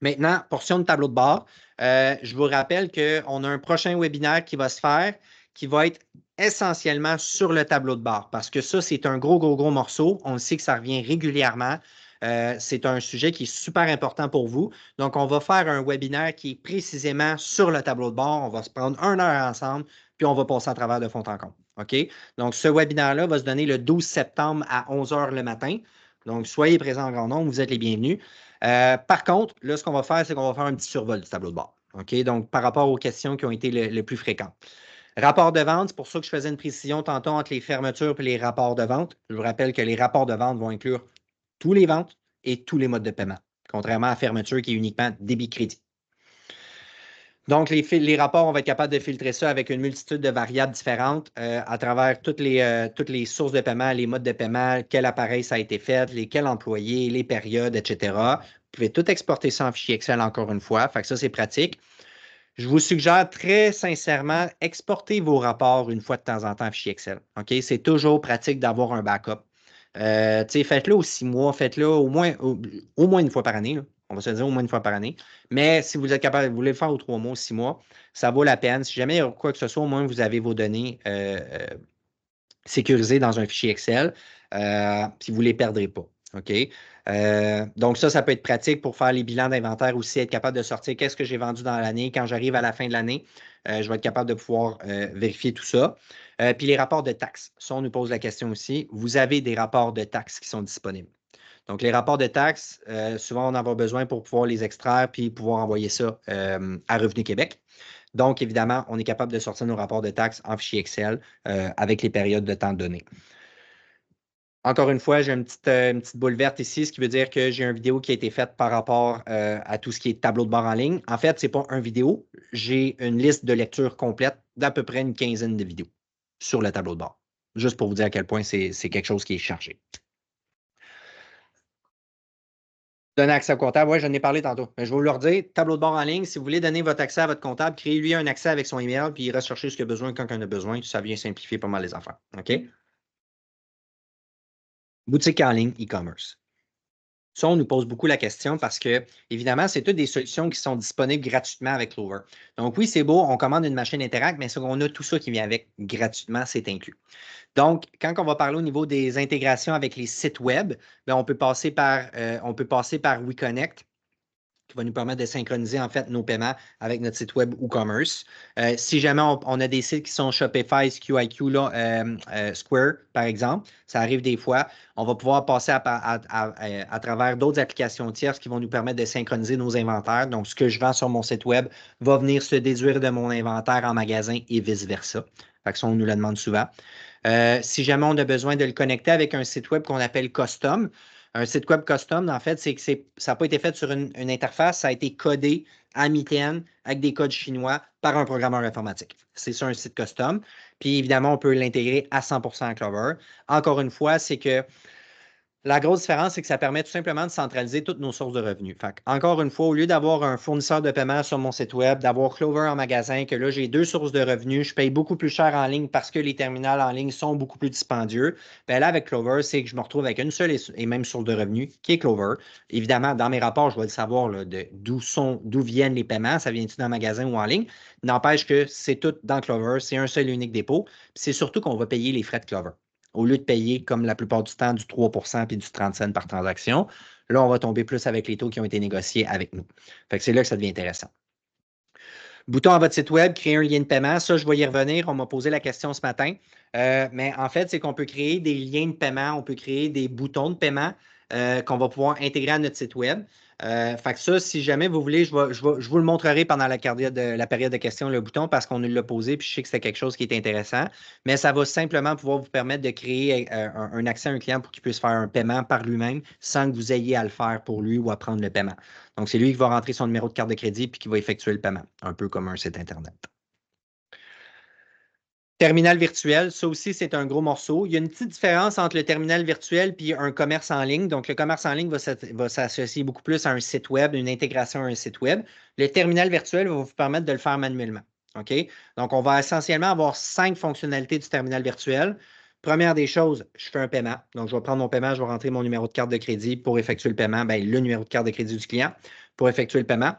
Maintenant, portion de tableau de bord. Je vous rappelle qu'on a un prochain webinaire qui va se faire, qui va être essentiellement sur le tableau de bord, parce que ça, c'est un gros morceau. On sait que ça revient régulièrement. C'est un sujet qui est super important pour vous. Donc, on va faire un webinaire qui est précisément sur le tableau de bord. On va se prendre 1 heure ensemble, puis on va passer à travers de fond en comble. OK? Donc, ce webinaire-là va se donner le 12 septembre à 11 h le matin. Donc, soyez présents en grand nombre, vous êtes les bienvenus. Par contre, là, ce qu'on va faire, c'est qu'on va faire un petit survol du tableau de bord. OK? Donc, par rapport aux questions qui ont été le plus fréquentes. Rapport de vente, c'est pour ça que je faisais une précision tantôt entre les fermetures et les rapports de vente. Je vous rappelle que les rapports de vente vont inclure tous les ventes et tous les modes de paiement, contrairement à la fermeture qui est uniquement débit-crédit. Donc, les rapports, on va être capable de filtrer ça avec une multitude de variables différentes à travers toutes les sources de paiement, les modes de paiement, quel appareil ça a été fait, quels employés, les périodes, etc. Vous pouvez tout exporter ça en fichier Excel encore une fois. Fait que ça, c'est pratique. Je vous suggère très sincèrement, exportez vos rapports une fois de temps en temps en fichier Excel. OK? C'est toujours pratique d'avoir un backup. Faites-le aux 6 mois, faites-le au moins une fois par année. Là. On va se dire au moins une fois par année. Mais si vous êtes capable, vous voulez le faire aux 3 mois, 6 mois, ça vaut la peine. Si jamais il y a quoi que ce soit, au moins vous avez vos données sécurisées dans un fichier Excel. Puis vous ne les perdrez pas. OK? Donc, ça peut être pratique pour faire les bilans d'inventaire aussi, être capable de sortir qu'est-ce que j'ai vendu dans l'année. Quand j'arrive à la fin de l'année, je vais être capable de pouvoir vérifier tout ça. Puis les rapports de taxes. Ça, on nous pose la question aussi. Vous avez des rapports de taxes qui sont disponibles. Donc, les rapports de taxes, souvent, on en a besoin pour pouvoir les extraire puis pouvoir envoyer ça à Revenu Québec. Donc, évidemment, on est capable de sortir nos rapports de taxes en fichier Excel avec les périodes de temps données. Encore une fois, j'ai une petite boule verte ici, ce qui veut dire que j'ai une vidéo qui a été faite par rapport à tout ce qui est tableau de bord en ligne. En fait, ce n'est pas une vidéo, j'ai une liste de lecture complète d'à peu près une quinzaine de vidéos sur le tableau de bord. Juste pour vous dire à quel point c'est quelque chose qui est chargé. Donner accès au comptable, oui, j'en ai parlé tantôt. Mais je vais vous le redire, tableau de bord en ligne, si vous voulez donner votre accès à votre comptable, créez-lui un accès avec son email, puis il reste chercher ce qu'il a besoin quand il en a besoin. Ça vient simplifier pas mal les affaires. OK? Boutique en ligne, e-commerce. Ça, on nous pose beaucoup la question parce que, évidemment, c'est toutes des solutions qui sont disponibles gratuitement avec Clover. Donc, oui, c'est beau, on commande une machine Interact, mais on a tout ça qui vient avec gratuitement, c'est inclus. Donc, quand on va parler au niveau des intégrations avec les sites Web, bien, on peut passer par WeConnect, qui va nous permettre de synchroniser en fait nos paiements avec notre site web WooCommerce. Si jamais on a des sites qui sont Shopify, SQIQ, Square, par exemple, ça arrive des fois, on va pouvoir passer à travers d'autres applications tierces qui vont nous permettre de synchroniser nos inventaires. Donc, ce que je vends sur mon site web va venir se déduire de mon inventaire en magasin et vice-versa. Fait que ça, on nous le demande souvent. Si jamais on a besoin de le connecter avec un site web qu'on appelle Custom, un site web custom, en fait, c'est que ça n'a pas été fait sur une interface, ça a été codé à mitaine avec des codes chinois par un programmeur informatique. C'est sur un site custom. Puis évidemment, on peut l'intégrer à 100% à Clover. Encore une fois, c'est que la grosse différence, c'est que ça permet tout simplement de centraliser toutes nos sources de revenus. Fait encore une fois, au lieu d'avoir un fournisseur de paiement sur mon site web, d'avoir Clover en magasin, que là, j'ai 2 sources de revenus, je paye beaucoup plus cher en ligne parce que les terminals en ligne sont beaucoup plus dispendieux. Bien là, avec Clover, c'est que je me retrouve avec une seule et même source de revenus qui est Clover. Évidemment, dans mes rapports, je vais le savoir d'où viennent les paiements. Ça vient-tu d'un magasin ou en ligne? N'empêche que c'est tout dans Clover. C'est un seul et unique dépôt. Puis c'est surtout qu'on va payer les frais de Clover. Au lieu de payer, comme la plupart du temps, du 3 puis du 30 cents par transaction, là, on va tomber plus avec les taux qui ont été négociés avec nous. Fait que c'est là que ça devient intéressant. Bouton à votre site web, créer un lien de paiement. Ça, je vais y revenir. On m'a posé la question ce matin. Mais en fait, c'est qu'on peut créer des liens de paiement, on peut créer des boutons de paiement qu'on va pouvoir intégrer à notre site web. Fait que ça, si jamais vous voulez, je vous le montrerai pendant la période de questions, le bouton, parce qu'on nous l'a posé, puis je sais que c'est quelque chose qui est intéressant. Mais ça va simplement pouvoir vous permettre de créer un accès à un client pour qu'il puisse faire un paiement par lui-même sans que vous ayez à le faire pour lui ou à prendre le paiement. Donc, c'est lui qui va rentrer son numéro de carte de crédit puis qui va effectuer le paiement, un peu comme un site Internet. Terminal virtuel, ça aussi, c'est un gros morceau. Il y a une petite différence entre le terminal virtuel et un commerce en ligne. Donc, le commerce en ligne va s'associer beaucoup plus à un site web, une intégration à un site web. Le terminal virtuel va vous permettre de le faire manuellement. OK? Donc, on va essentiellement avoir 5 fonctionnalités du terminal virtuel. Première des choses, je fais un paiement. Donc, je vais prendre mon paiement, je vais rentrer mon numéro de carte de crédit pour effectuer le paiement, bien, le numéro de carte de crédit du client pour effectuer le paiement.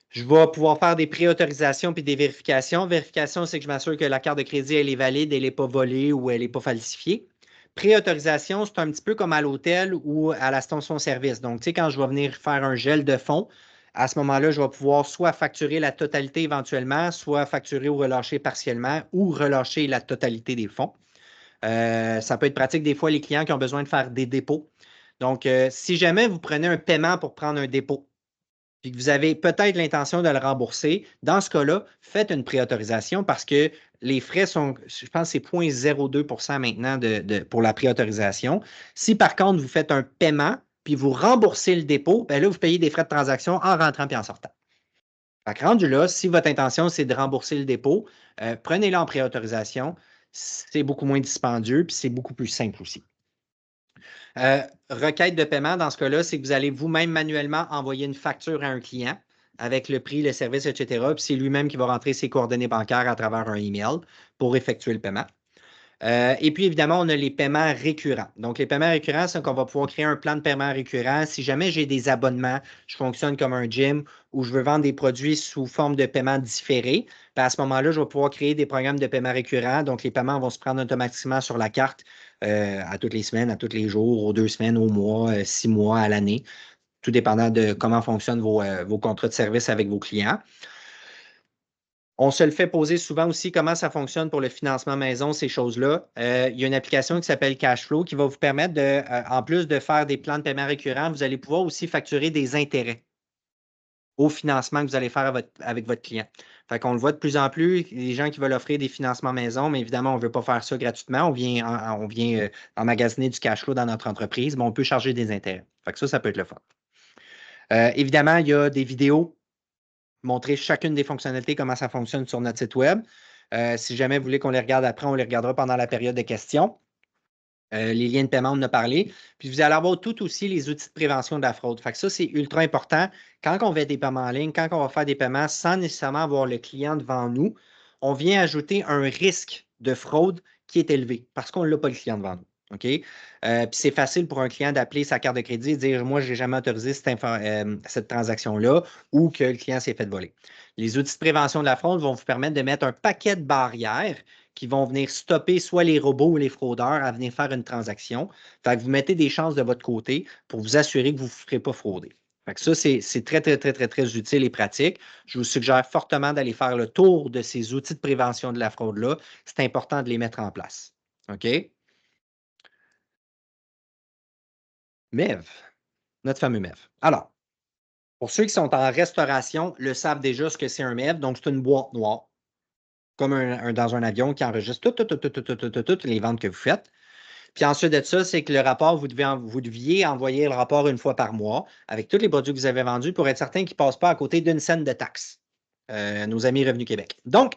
Je vais pouvoir faire des préautorisations puis des vérifications. Vérification, c'est que je m'assure que la carte de crédit, elle est valide, elle n'est pas volée ou elle n'est pas falsifiée. Préautorisation, c'est un petit peu comme à l'hôtel ou à la station-service. Donc, tu sais, quand je vais venir faire un gel de fonds, à ce moment-là, je vais pouvoir soit facturer la totalité éventuellement, soit facturer ou relâcher partiellement ou relâcher la totalité des fonds. Ça peut être pratique des fois les clients qui ont besoin de faire des dépôts. Donc, si jamais vous prenez un paiement pour prendre un dépôt, puis que vous avez peut-être l'intention de le rembourser, dans ce cas-là, faites une préautorisation parce que les frais sont, je pense, c'est 0,02 maintenant pour la préautorisation. Si par contre, vous faites un paiement puis vous remboursez le dépôt, bien là, vous payez des frais de transaction en rentrant puis en sortant. Fait que rendu là, si votre intention, c'est de rembourser le dépôt, prenez-le en préautorisation. C'est beaucoup moins dispendieux puis c'est beaucoup plus simple aussi. Requête de paiement, dans ce cas-là, c'est que vous allez vous-même manuellement envoyer une facture à un client avec le prix, le service, etc. Puis c'est lui-même qui va rentrer ses coordonnées bancaires à travers un email pour effectuer le paiement. Et puis, évidemment, on a les paiements récurrents. Donc, les paiements récurrents, c'est qu'on va pouvoir créer un plan de paiement récurrent. Si jamais j'ai des abonnements, je fonctionne comme un gym où je veux vendre des produits sous forme de paiement différé, à ce moment-là, je vais pouvoir créer des programmes de paiement récurrents. Donc, les paiements vont se prendre automatiquement sur la carte à toutes les semaines, à tous les jours, aux 2 semaines, au mois, 6 mois, à l'année, tout dépendant de comment fonctionnent vos contrats de service avec vos clients. On se le fait poser souvent aussi comment ça fonctionne pour le financement maison, ces choses-là. Il y a une application qui s'appelle Cashflow qui va vous permettre en plus de faire des plans de paiement récurrents, vous allez pouvoir aussi facturer des intérêts au financement que vous allez faire avec votre client. Fait qu'on le voit de plus en plus, les gens qui veulent offrir des financements maison, mais évidemment, on ne veut pas faire ça gratuitement. On vient emmagasiner du cash flow dans notre entreprise, mais on peut charger des intérêts. Fait que ça peut être le fun. Évidemment, il y a des vidéos, montrer chacune des fonctionnalités, comment ça fonctionne sur notre site web. Si jamais vous voulez qu'on les regarde après, on les regardera pendant la période de questions. Les liens de paiement, on en a parlé. Puis vous allez avoir tout aussi les outils de prévention de la fraude. Fait que ça, c'est ultra important. Quand on fait des paiements en ligne, quand on va faire des paiements sans nécessairement avoir le client devant nous, on vient ajouter un risque de fraude qui est élevé parce qu'on n'a pas le client devant nous. OK? Puis c'est facile pour un client d'appeler sa carte de crédit et dire moi, je n'ai jamais autorisé cette transaction-là ou que le client s'est fait voler. Les outils de prévention de la fraude vont vous permettre de mettre un paquet de barrières qui vont venir stopper soit les robots ou les fraudeurs à venir faire une transaction. Fait que vous mettez des chances de votre côté pour vous assurer que vous ne vous ferez pas frauder. Fait que ça, c'est très, très, très, très, très utile et pratique. Je vous suggère fortement d'aller faire le tour de ces outils de prévention de la fraude-là. C'est important de les mettre en place. OK? MEV, notre fameux MEV. Alors, pour ceux qui sont en restauration, le savent déjà ce que c'est un MEV. Donc, c'est une boîte noire, comme dans un avion qui enregistre toutes les ventes que vous faites. Puis ensuite de ça, c'est que le rapport, vous deviez envoyer le rapport une fois par mois avec tous les produits que vous avez vendus pour être certain qu'ils ne passent pas à côté d'une scène de taxes. Nos amis Revenu Québec. Donc,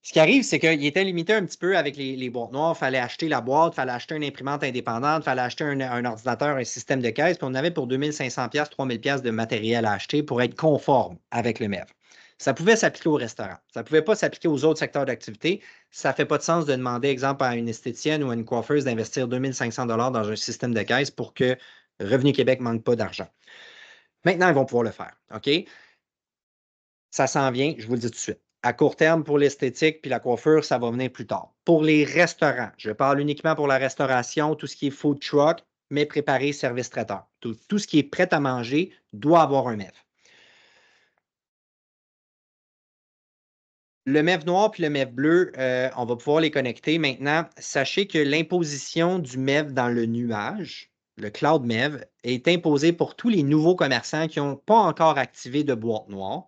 ce qui arrive, c'est qu'il était limité un petit peu avec les boîtes noires. Il fallait acheter la boîte, il fallait acheter une imprimante indépendante, il fallait acheter un ordinateur, un système de caisse. Puis on avait pour 2500$, 3000$ de matériel à acheter pour être conforme avec le MEV. Ça pouvait s'appliquer au restaurant. Ça ne pouvait pas s'appliquer aux autres secteurs d'activité. Ça ne fait pas de sens de demander, exemple, à une esthéticienne ou à une coiffeuse d'investir 2500$ dans un système de caisse pour que Revenu Québec ne manque pas d'argent. Maintenant, ils vont pouvoir le faire. OK? Ça s'en vient, je vous le dis tout de suite. À court terme, pour l'esthétique puis la coiffure, ça va venir plus tard. Pour les restaurants, je parle uniquement pour la restauration, tout ce qui est food truck, mais préparé, service traiteur. Tout ce qui est prêt à manger doit avoir un MEV. Le MEV noir puis le MEV bleu, on va pouvoir les connecter. Maintenant, sachez que l'imposition du MEV dans le nuage, le Cloud MEV, est imposée pour tous les nouveaux commerçants qui n'ont pas encore activé de boîte noire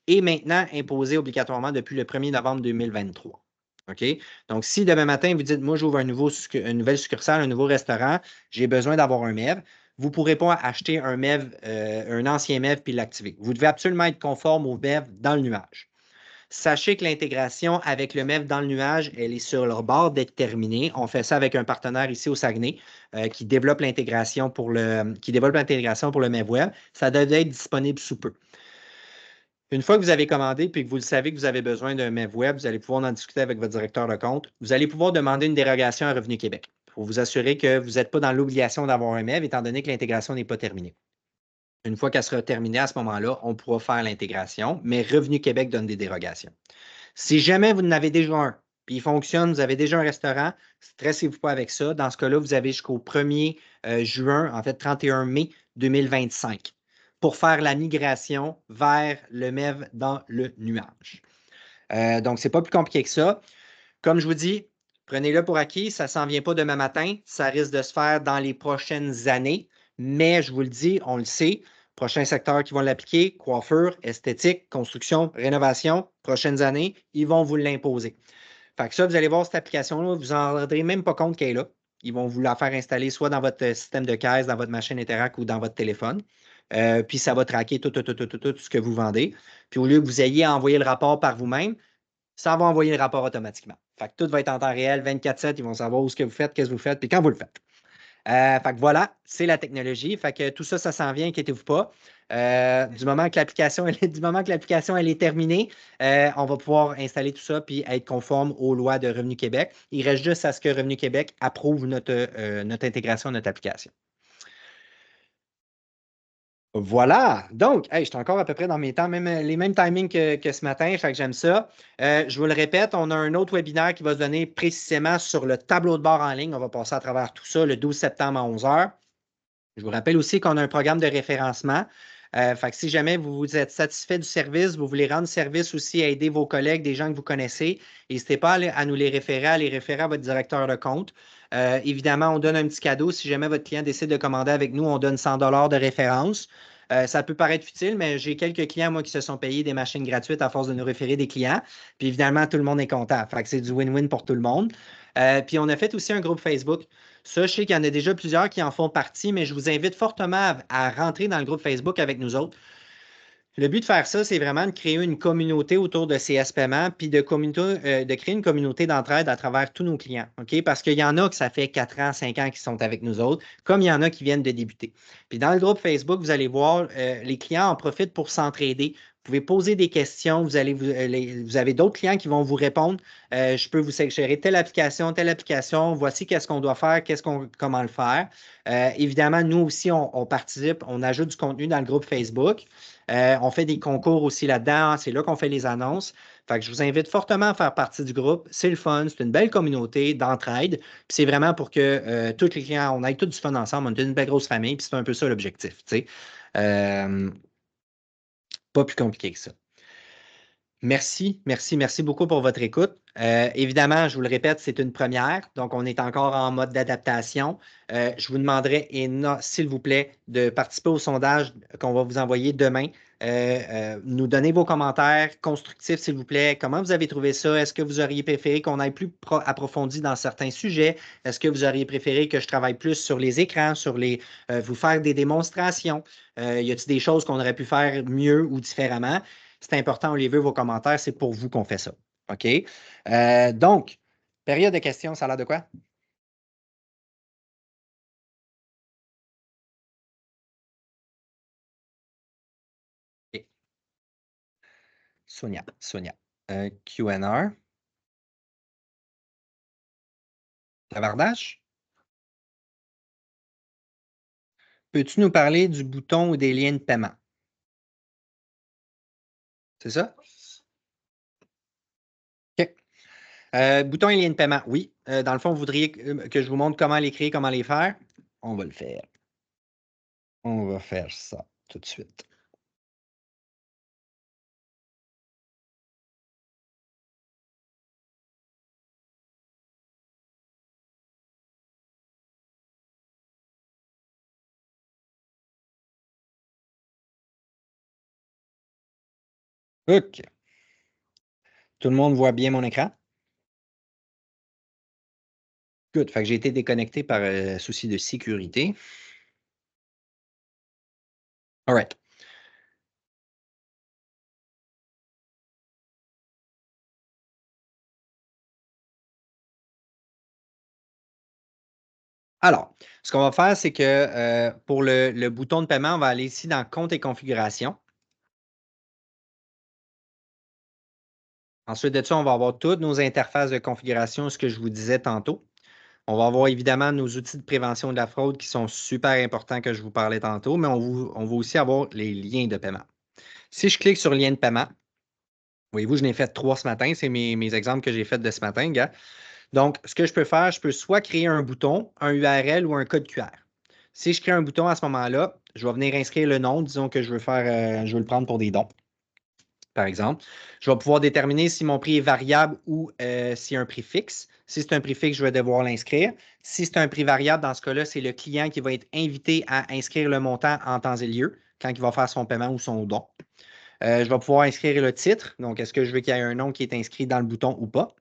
et maintenant imposée obligatoirement depuis le 1er novembre 2023. OK? Donc, si demain matin, vous dites, moi, j'ouvre une nouvelle succursale, un nouveau restaurant, j'ai besoin d'avoir un MEV, vous ne pourrez pas acheter un MEV, un ancien MEV puis l'activer. Vous devez absolument être conforme au MEV dans le nuage. Sachez que l'intégration avec le MEV dans le nuage, elle est sur leur bord d'être terminée. On fait ça avec un partenaire ici au Saguenay qui développe l'intégration pour le MEV Web. Ça devrait être disponible sous peu. Une fois que vous avez commandé puis que vous le savez que vous avez besoin d'un MEV Web, vous allez pouvoir en discuter avec votre directeur de compte. Vous allez pouvoir demander une dérogation à Revenu Québec pour vous assurer que vous n'êtes pas dans l'obligation d'avoir un MEV étant donné que l'intégration n'est pas terminée. Une fois qu'elle sera terminée, à ce moment-là, on pourra faire l'intégration, mais Revenu Québec donne des dérogations. Si jamais vous en avez déjà un, puis il fonctionne, vous avez déjà un restaurant, stressez-vous pas avec ça. Dans ce cas-là, vous avez jusqu'au 1er juin, en fait 31 mai 2025, pour faire la migration vers le MEV dans le nuage. Donc, ce n'est pas plus compliqué que ça. Comme je vous dis, prenez-le pour acquis, ça ne s'en vient pas demain matin, ça risque de se faire dans les prochaines années, mais je vous le dis, on le sait, prochains secteurs qui vont l'appliquer, coiffure, esthétique, construction, rénovation, prochaines années, ils vont vous l'imposer. Fait que ça, vous allez voir cette application-là, vous n'en rendrez même pas compte qu'elle est là. Ils vont vous la faire installer soit dans votre système de caisse, dans votre machine Interac ou dans votre téléphone. Puis ça va traquer tout ce que vous vendez. Puis au lieu que vous ayez à envoyer le rapport par vous-même, ça va envoyer le rapport automatiquement. Fait que tout va être en temps réel, 24/7, ils vont savoir où ce que vous faites, qu'est-ce que vous faites, puis quand vous le faites. Fait que voilà, c'est la technologie. Fait que tout ça, ça s'en vient, inquiétez-vous pas. Du moment que l'application elle est terminée, on va pouvoir installer tout ça puis être conforme aux lois de Revenu Québec. Il reste juste à ce que Revenu Québec approuve notre intégration, notre application. Voilà. Donc, hey, je suis encore à peu près dans mes temps, même les mêmes timings que ce matin, fait que j'aime ça. Je vous le répète, on a un autre webinaire qui va se donner précisément sur le tableau de bord en ligne. On va passer à travers tout ça le 12 septembre à 11 h. Je vous rappelle aussi qu'on a un programme de référencement. Fait que si jamais vous êtes satisfait du service, vous voulez rendre service aussi à aider vos collègues, des gens que vous connaissez, n'hésitez pas à nous les référer, à les référer à votre directeur de compte. Évidemment, on donne un petit cadeau. Si jamais votre client décide de commander avec nous, on donne 100 $ de référence. Ça peut paraître futile, mais j'ai quelques clients, moi, qui se sont payés des machines gratuites à force de nous référer des clients. Puis évidemment, tout le monde est content. Fait que c'est du win-win pour tout le monde. Puis on a fait aussi un groupe Facebook. Ça, je sais qu'il y en a déjà plusieurs qui en font partie, mais je vous invite fortement à rentrer dans le groupe Facebook avec nous autres. Le but de faire ça, c'est vraiment de créer une communauté autour de CS Paiement, puis de créer une communauté d'entraide à travers tous nos clients. OK? Parce qu'il y en a que ça fait 4 ans, 5 ans qui sont avec nous autres, comme il y en a qui viennent de débuter. Puis dans le groupe Facebook, vous allez voir, les clients en profitent pour s'entraider. Vous pouvez poser des questions, vous avez d'autres clients qui vont vous répondre. Je peux vous suggérer telle application, voici qu'est-ce qu'on doit faire, comment le faire. Évidemment, nous aussi, on participe, on ajoute du contenu dans le groupe Facebook. On fait des concours aussi là-dedans. C'est là qu'on fait les annonces. Fait que je vous invite fortement à faire partie du groupe. C'est le fun. C'est une belle communauté d'entraide. Puis c'est vraiment pour que tous les clients, on ait tous du fun ensemble. On est une belle grosse famille. Puis c'est un peu ça l'objectif. Pas plus compliqué que ça. Merci beaucoup pour votre écoute. Évidemment, je vous le répète, c'est une première, donc on est encore en mode d'adaptation. Je vous demanderai, s'il vous plaît, de participer au sondage qu'on va vous envoyer demain. Nous donner vos commentaires constructifs, s'il vous plaît. Comment vous avez trouvé ça? Est-ce que vous auriez préféré qu'on aille plus approfondi dans certains sujets? Est-ce que vous auriez préféré que je travaille plus sur les écrans, vous faire des démonstrations? Y a-t-il des choses qu'on aurait pu faire mieux ou différemment? C'est important, on les veut, vos commentaires, c'est pour vous qu'on fait ça. OK? Donc, période de questions, ça a l'air de quoi? OK. Sonia. Q&R. Clavardage? Peux-tu nous parler du bouton ou des liens de paiement? C'est ça? OK. Bouton et liens de paiement, oui. Dans le fond, vous voudriez que je vous montre comment les créer, comment les faire? On va le faire. On va faire ça tout de suite. OK. Tout le monde voit bien mon écran? Good. Fait que j'ai été déconnecté par souci de sécurité. All right. Alors, ce qu'on va faire, c'est que pour le bouton de paiement, on va aller ici dans Compte et configuration. Ensuite de ça, on va avoir toutes nos interfaces de configuration, ce que je vous disais tantôt. On va avoir évidemment nos outils de prévention de la fraude qui sont super importants que je vous parlais tantôt, mais on va aussi avoir les liens de paiement. Si je clique sur lien de paiement, voyez-vous, je n'ai fait 3 ce matin. C'est mes exemples que j'ai faits de ce matin, gars. Donc, ce que je peux faire, je peux soit créer un bouton, un URL ou un code QR. Si je crée un bouton à ce moment-là, je vais venir inscrire le nom. Disons que je veux le prendre pour des dons, par exemple. Je vais pouvoir déterminer si mon prix est variable ou si un prix fixe. Si c'est un prix fixe, je vais devoir l'inscrire. Si c'est un prix variable, dans ce cas-là, c'est le client qui va être invité à inscrire le montant en temps et lieu quand il va faire son paiement ou son don. Je vais pouvoir inscrire le titre. Donc, est-ce que je veux qu'il y ait un nom qui est inscrit dans le bouton ou pas?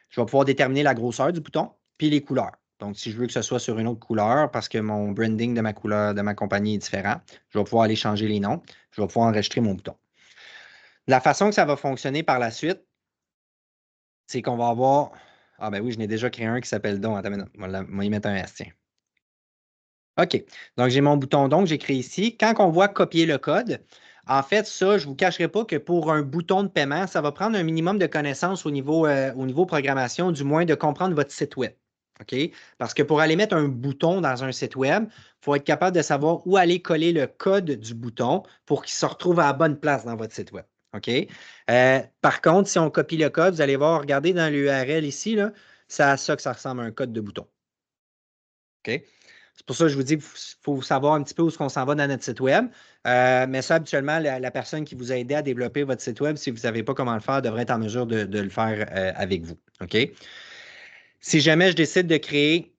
Je vais pouvoir déterminer la grosseur du bouton, puis les couleurs. Donc, si je veux que ce soit sur une autre couleur parce que mon branding de ma couleur de ma compagnie est différent, je vais pouvoir aller changer les noms. Je vais pouvoir enregistrer mon bouton. La façon que ça va fonctionner par la suite, c'est qu'on va avoir. Ah ben oui, je n'ai déjà créé un qui s'appelle don. Attends, on va y mettre un S, tiens. OK. Donc, j'ai mon bouton don que j'ai créé ici. Quand on voit copier le code, en fait, ça, je ne vous cacherai pas que pour un bouton de paiement, ça va prendre un minimum de connaissances au niveau programmation, du moins de comprendre votre site web. OK? Parce que pour aller mettre un bouton dans un site web, il faut être capable de savoir où aller coller le code du bouton pour qu'il se retrouve à la bonne place dans votre site web. OK? Par contre, si on copie le code, vous allez voir, regardez dans l'URL ici, là, c'est à ça que ça ressemble à un code de bouton. OK? C'est pour ça que je vous dis qu'il faut savoir un petit peu où est-ce qu'on s'en va dans notre site web. Mais ça, habituellement, la personne qui vous a aidé à développer votre site web, si vous ne savez pas comment le faire, devrait être en mesure de le faire avec vous. OK? Si jamais je décide de créer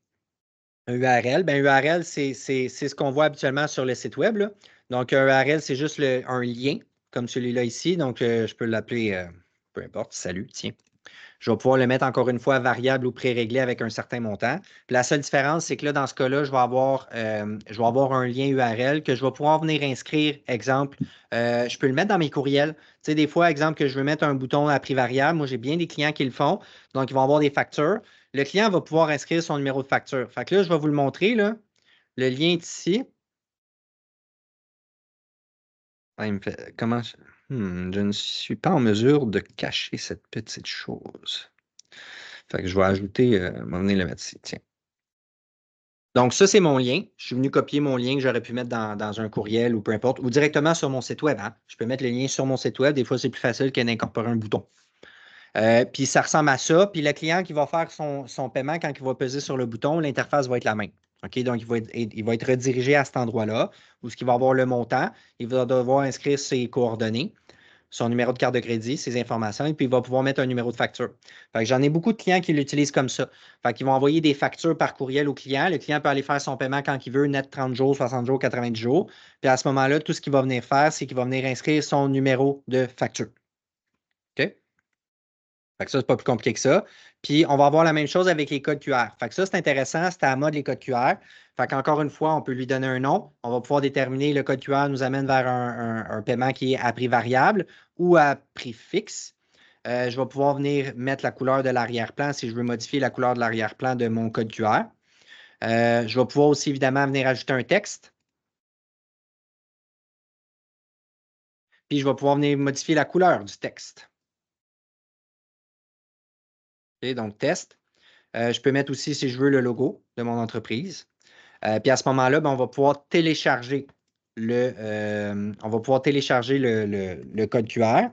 un URL, bien, URL, c'est ce qu'on voit habituellement sur le site web, là. Donc, un URL, c'est juste un lien, comme celui-là ici. Donc, je peux l'appeler, peu importe, salut, tiens. Je vais pouvoir le mettre encore une fois variable ou pré-réglé avec un certain montant. Puis la seule différence, c'est que là, dans ce cas-là, je vais avoir un lien URL que je vais pouvoir venir inscrire. Exemple, je peux le mettre dans mes courriels. Tu sais, des fois, exemple, que je veux mettre un bouton à prix variable. Moi, j'ai bien des clients qui le font. Donc, ils vont avoir des factures. Le client va pouvoir inscrire son numéro de facture. Fait que là, je vais vous le montrer, là. Le lien est ici. Ah, il me fait, comment je ne suis pas en mesure de cacher cette petite chose. Fait que je vais ajouter, venir le mettre ici. Tiens. Donc, ça, c'est mon lien. Je suis venu copier mon lien que j'aurais pu mettre dans un courriel ou peu importe, ou directement sur mon site web. Hein. Je peux mettre le lien sur mon site web. Des fois, c'est plus facile que d'incorporer un bouton. Puis ça ressemble à ça. Puis le client qui va faire son paiement, quand il va peser sur le bouton, l'interface va être la même. OK? Donc, il va être redirigé à cet endroit-là où il va avoir le montant. Il va devoir inscrire ses coordonnées, son numéro de carte de crédit, ses informations, et puis il va pouvoir mettre un numéro de facture. Fait que j'en ai beaucoup de clients qui l'utilisent comme ça. Fait qu'ils vont envoyer des factures par courriel au client. Le client peut aller faire son paiement quand il veut, net 30 jours, 60 jours, 90 jours. Puis à ce moment-là, tout ce qu'il va venir faire, c'est qu'il va venir inscrire son numéro de facture. OK? Fait que ça, c'est pas plus compliqué que ça. Puis, on va avoir la même chose avec les codes QR. Fait que ça, c'est intéressant. C'est à la mode, les codes QR. Fait qu'encore une fois, on peut lui donner un nom. On va pouvoir déterminer le code QR nous amène vers un paiement qui est à prix variable ou à prix fixe. Je vais pouvoir venir mettre la couleur de l'arrière-plan si je veux modifier la couleur de l'arrière-plan de mon code QR. Je vais pouvoir aussi, évidemment, venir ajouter un texte. Puis, je vais pouvoir venir modifier la couleur du texte. OK, donc, test. Je peux mettre aussi, si je veux, le logo de mon entreprise. Puis à ce moment-là, ben, on va pouvoir télécharger le code QR.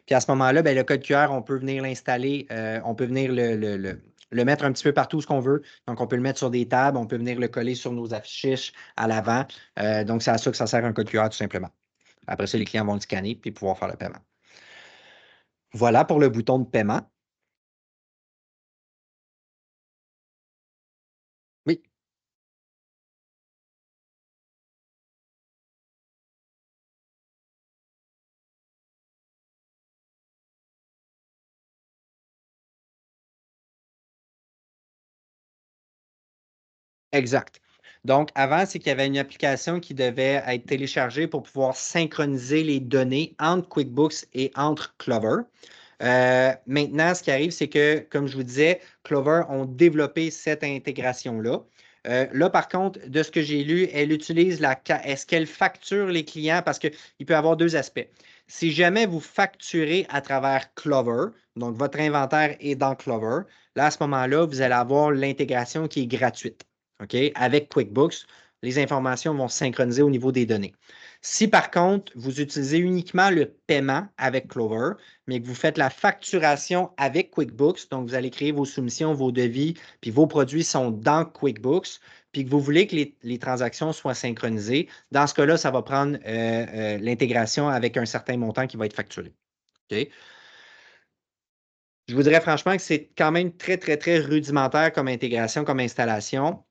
Puis à ce moment-là, ben, le code QR, on peut venir l'installer, on peut venir le mettre un petit peu partout ce qu'on veut. Donc, on peut le mettre sur des tables, on peut venir le coller sur nos affiches à l'avant. Donc, c'est à ça que ça sert un code QR, tout simplement. Après ça, les clients vont le scanner puis pouvoir faire le paiement. Voilà pour le bouton de paiement. Oui. Exact. Donc, avant, c'est qu'il y avait une application qui devait être téléchargée pour pouvoir synchroniser les données entre QuickBooks et entre Clover. Maintenant, ce qui arrive, c'est que, comme je vous disais, Clover ont développé cette intégration-là. Là, par contre, de ce que j'ai lu, elle utilise est-ce qu'elle facture les clients? Parce qu'il peut y avoir deux aspects. Si jamais vous facturez à travers Clover, donc votre inventaire est dans Clover, là, à ce moment-là, vous allez avoir l'intégration qui est gratuite. OK? Avec QuickBooks, les informations vont se synchroniser au niveau des données. Si par contre, vous utilisez uniquement le paiement avec Clover, mais que vous faites la facturation avec QuickBooks, donc vous allez créer vos soumissions, vos devis, puis vos produits sont dans QuickBooks, puis que vous voulez que les transactions soient synchronisées, dans ce cas-là, ça va prendre l'intégration avec un certain montant qui va être facturé. OK? Je vous dirais franchement que c'est quand même très, très, très rudimentaire comme intégration, comme installation.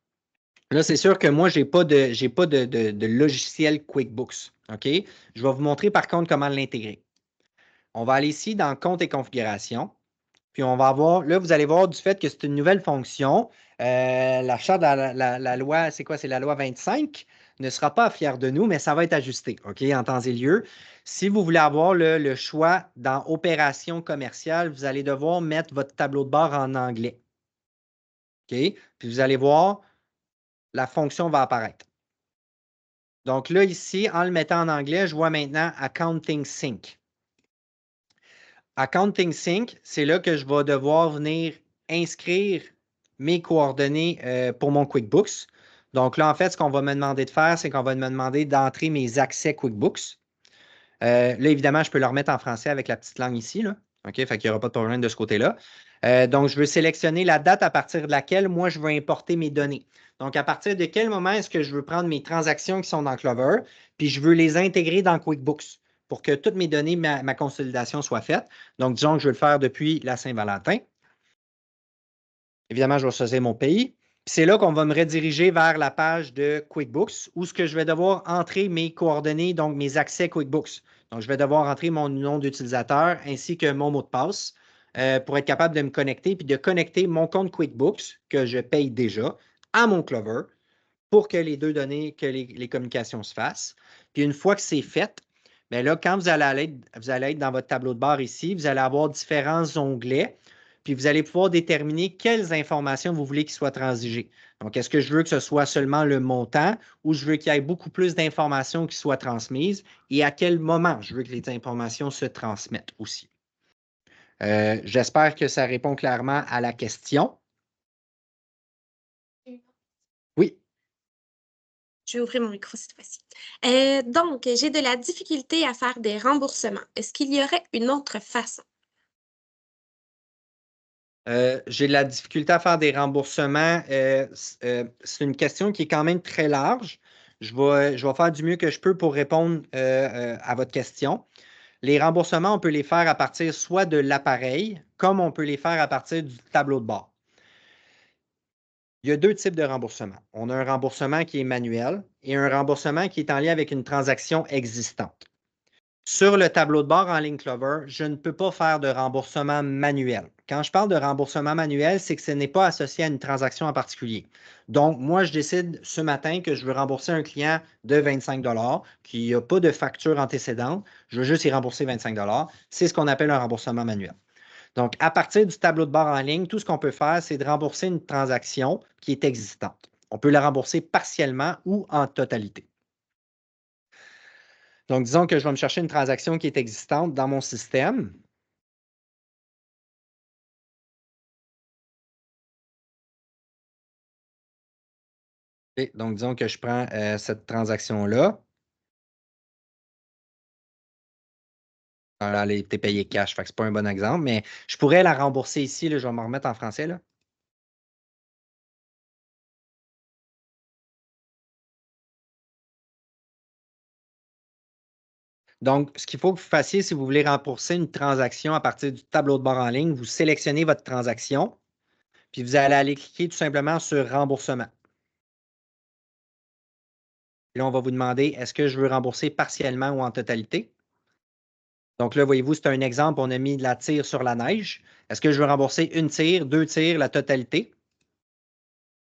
Là, c'est sûr que moi, je n'ai pas de logiciel QuickBooks. OK? Je vais vous montrer par contre comment l'intégrer. On va aller ici dans Compte et configuration. Puis on va avoir, là, vous allez voir du fait que c'est une nouvelle fonction. La charte de la loi, c'est quoi? C'est la loi 25, ne sera pas fière de nous, mais ça va être ajusté, OK, en temps et lieu. Si vous voulez avoir le choix dans Opération commerciale, vous allez devoir mettre votre tableau de bord en anglais. OK? Puis vous allez voir, la fonction va apparaître. Donc là, ici, en le mettant en anglais, je vois maintenant Accounting Sync. Accounting Sync, c'est là que je vais devoir venir inscrire mes coordonnées pour mon QuickBooks. Donc là, en fait, ce qu'on va me demander de faire, c'est qu'on va me demander d'entrer mes accès QuickBooks. Là, évidemment, je peux le remettre en français avec la petite langue ici. Là. OK? Fait qu'il n'y aura pas de problème de ce côté-là. Donc, je veux sélectionner la date à partir de laquelle moi, je veux importer mes données. Donc, à partir de quel moment est-ce que je veux prendre mes transactions qui sont dans Clover, puis je veux les intégrer dans QuickBooks pour que toutes mes données, ma consolidation soit faite. Donc, disons que je veux le faire depuis la Saint-Valentin. Évidemment, je vais choisir mon pays. C'est là qu'on va me rediriger vers la page de QuickBooks où ce que je vais devoir entrer mes coordonnées, donc mes accès QuickBooks. Donc, je vais devoir entrer mon nom d'utilisateur ainsi que mon mot de passe pour être capable de me connecter puis de connecter mon compte QuickBooks que je paye déjà à mon Clover pour que les deux données, que les communications se fassent. Puis une fois que c'est fait, bien là, quand vous allez être dans votre tableau de bord ici, vous allez avoir différents onglets, puis vous allez pouvoir déterminer quelles informations vous voulez qu'ils soient transigées. Donc, est-ce que je veux que ce soit seulement le montant ou je veux qu'il y ait beaucoup plus d'informations qui soient transmises et à quel moment je veux que les informations se transmettent aussi. J'espère que ça répond clairement à la question. Oui. Je vais ouvrir mon micro cette fois-ci. Donc, j'ai de la difficulté à faire des remboursements. Est-ce qu'il y aurait une autre façon? J'ai de la difficulté à faire des remboursements. C'est une question qui est quand même très large. Je vais faire du mieux que je peux pour répondre à votre question. Les remboursements, on peut les faire à partir soit de l'appareil, comme on peut les faire à partir du tableau de bord. Il y a deux types de remboursements. On a un remboursement qui est manuel et un remboursement qui est en lien avec une transaction existante. Sur le tableau de bord en ligne Clover, je ne peux pas faire de remboursement manuel. Quand je parle de remboursement manuel, c'est que ce n'est pas associé à une transaction en particulier. Donc, moi, je décide ce matin que je veux rembourser un client de 25 qui n'a pas de facture antécédente. Je veux juste y rembourser 25 C'est ce qu'on appelle un remboursement manuel. Donc, à partir du tableau de bord en ligne, tout ce qu'on peut faire, c'est de rembourser une transaction qui est existante. On peut la rembourser partiellement ou en totalité. Donc, disons que je vais me chercher une transaction qui est existante dans mon système. Et donc, disons que je prends cette transaction-là. Alors, elle a été payée cash, fait que ce n'est pas un bon exemple, mais je pourrais la rembourser ici. Là, je vais me remettre en français. Là. Donc, ce qu'il faut que vous fassiez si vous voulez rembourser une transaction à partir du tableau de bord en ligne, vous sélectionnez votre transaction, puis vous allez aller cliquer tout simplement sur remboursement. Et là, on va vous demander, est-ce que je veux rembourser partiellement ou en totalité? Donc là, voyez-vous, c'est un exemple, on a mis de la tire sur la neige. Est-ce que je veux rembourser une tire, deux tirs, la totalité?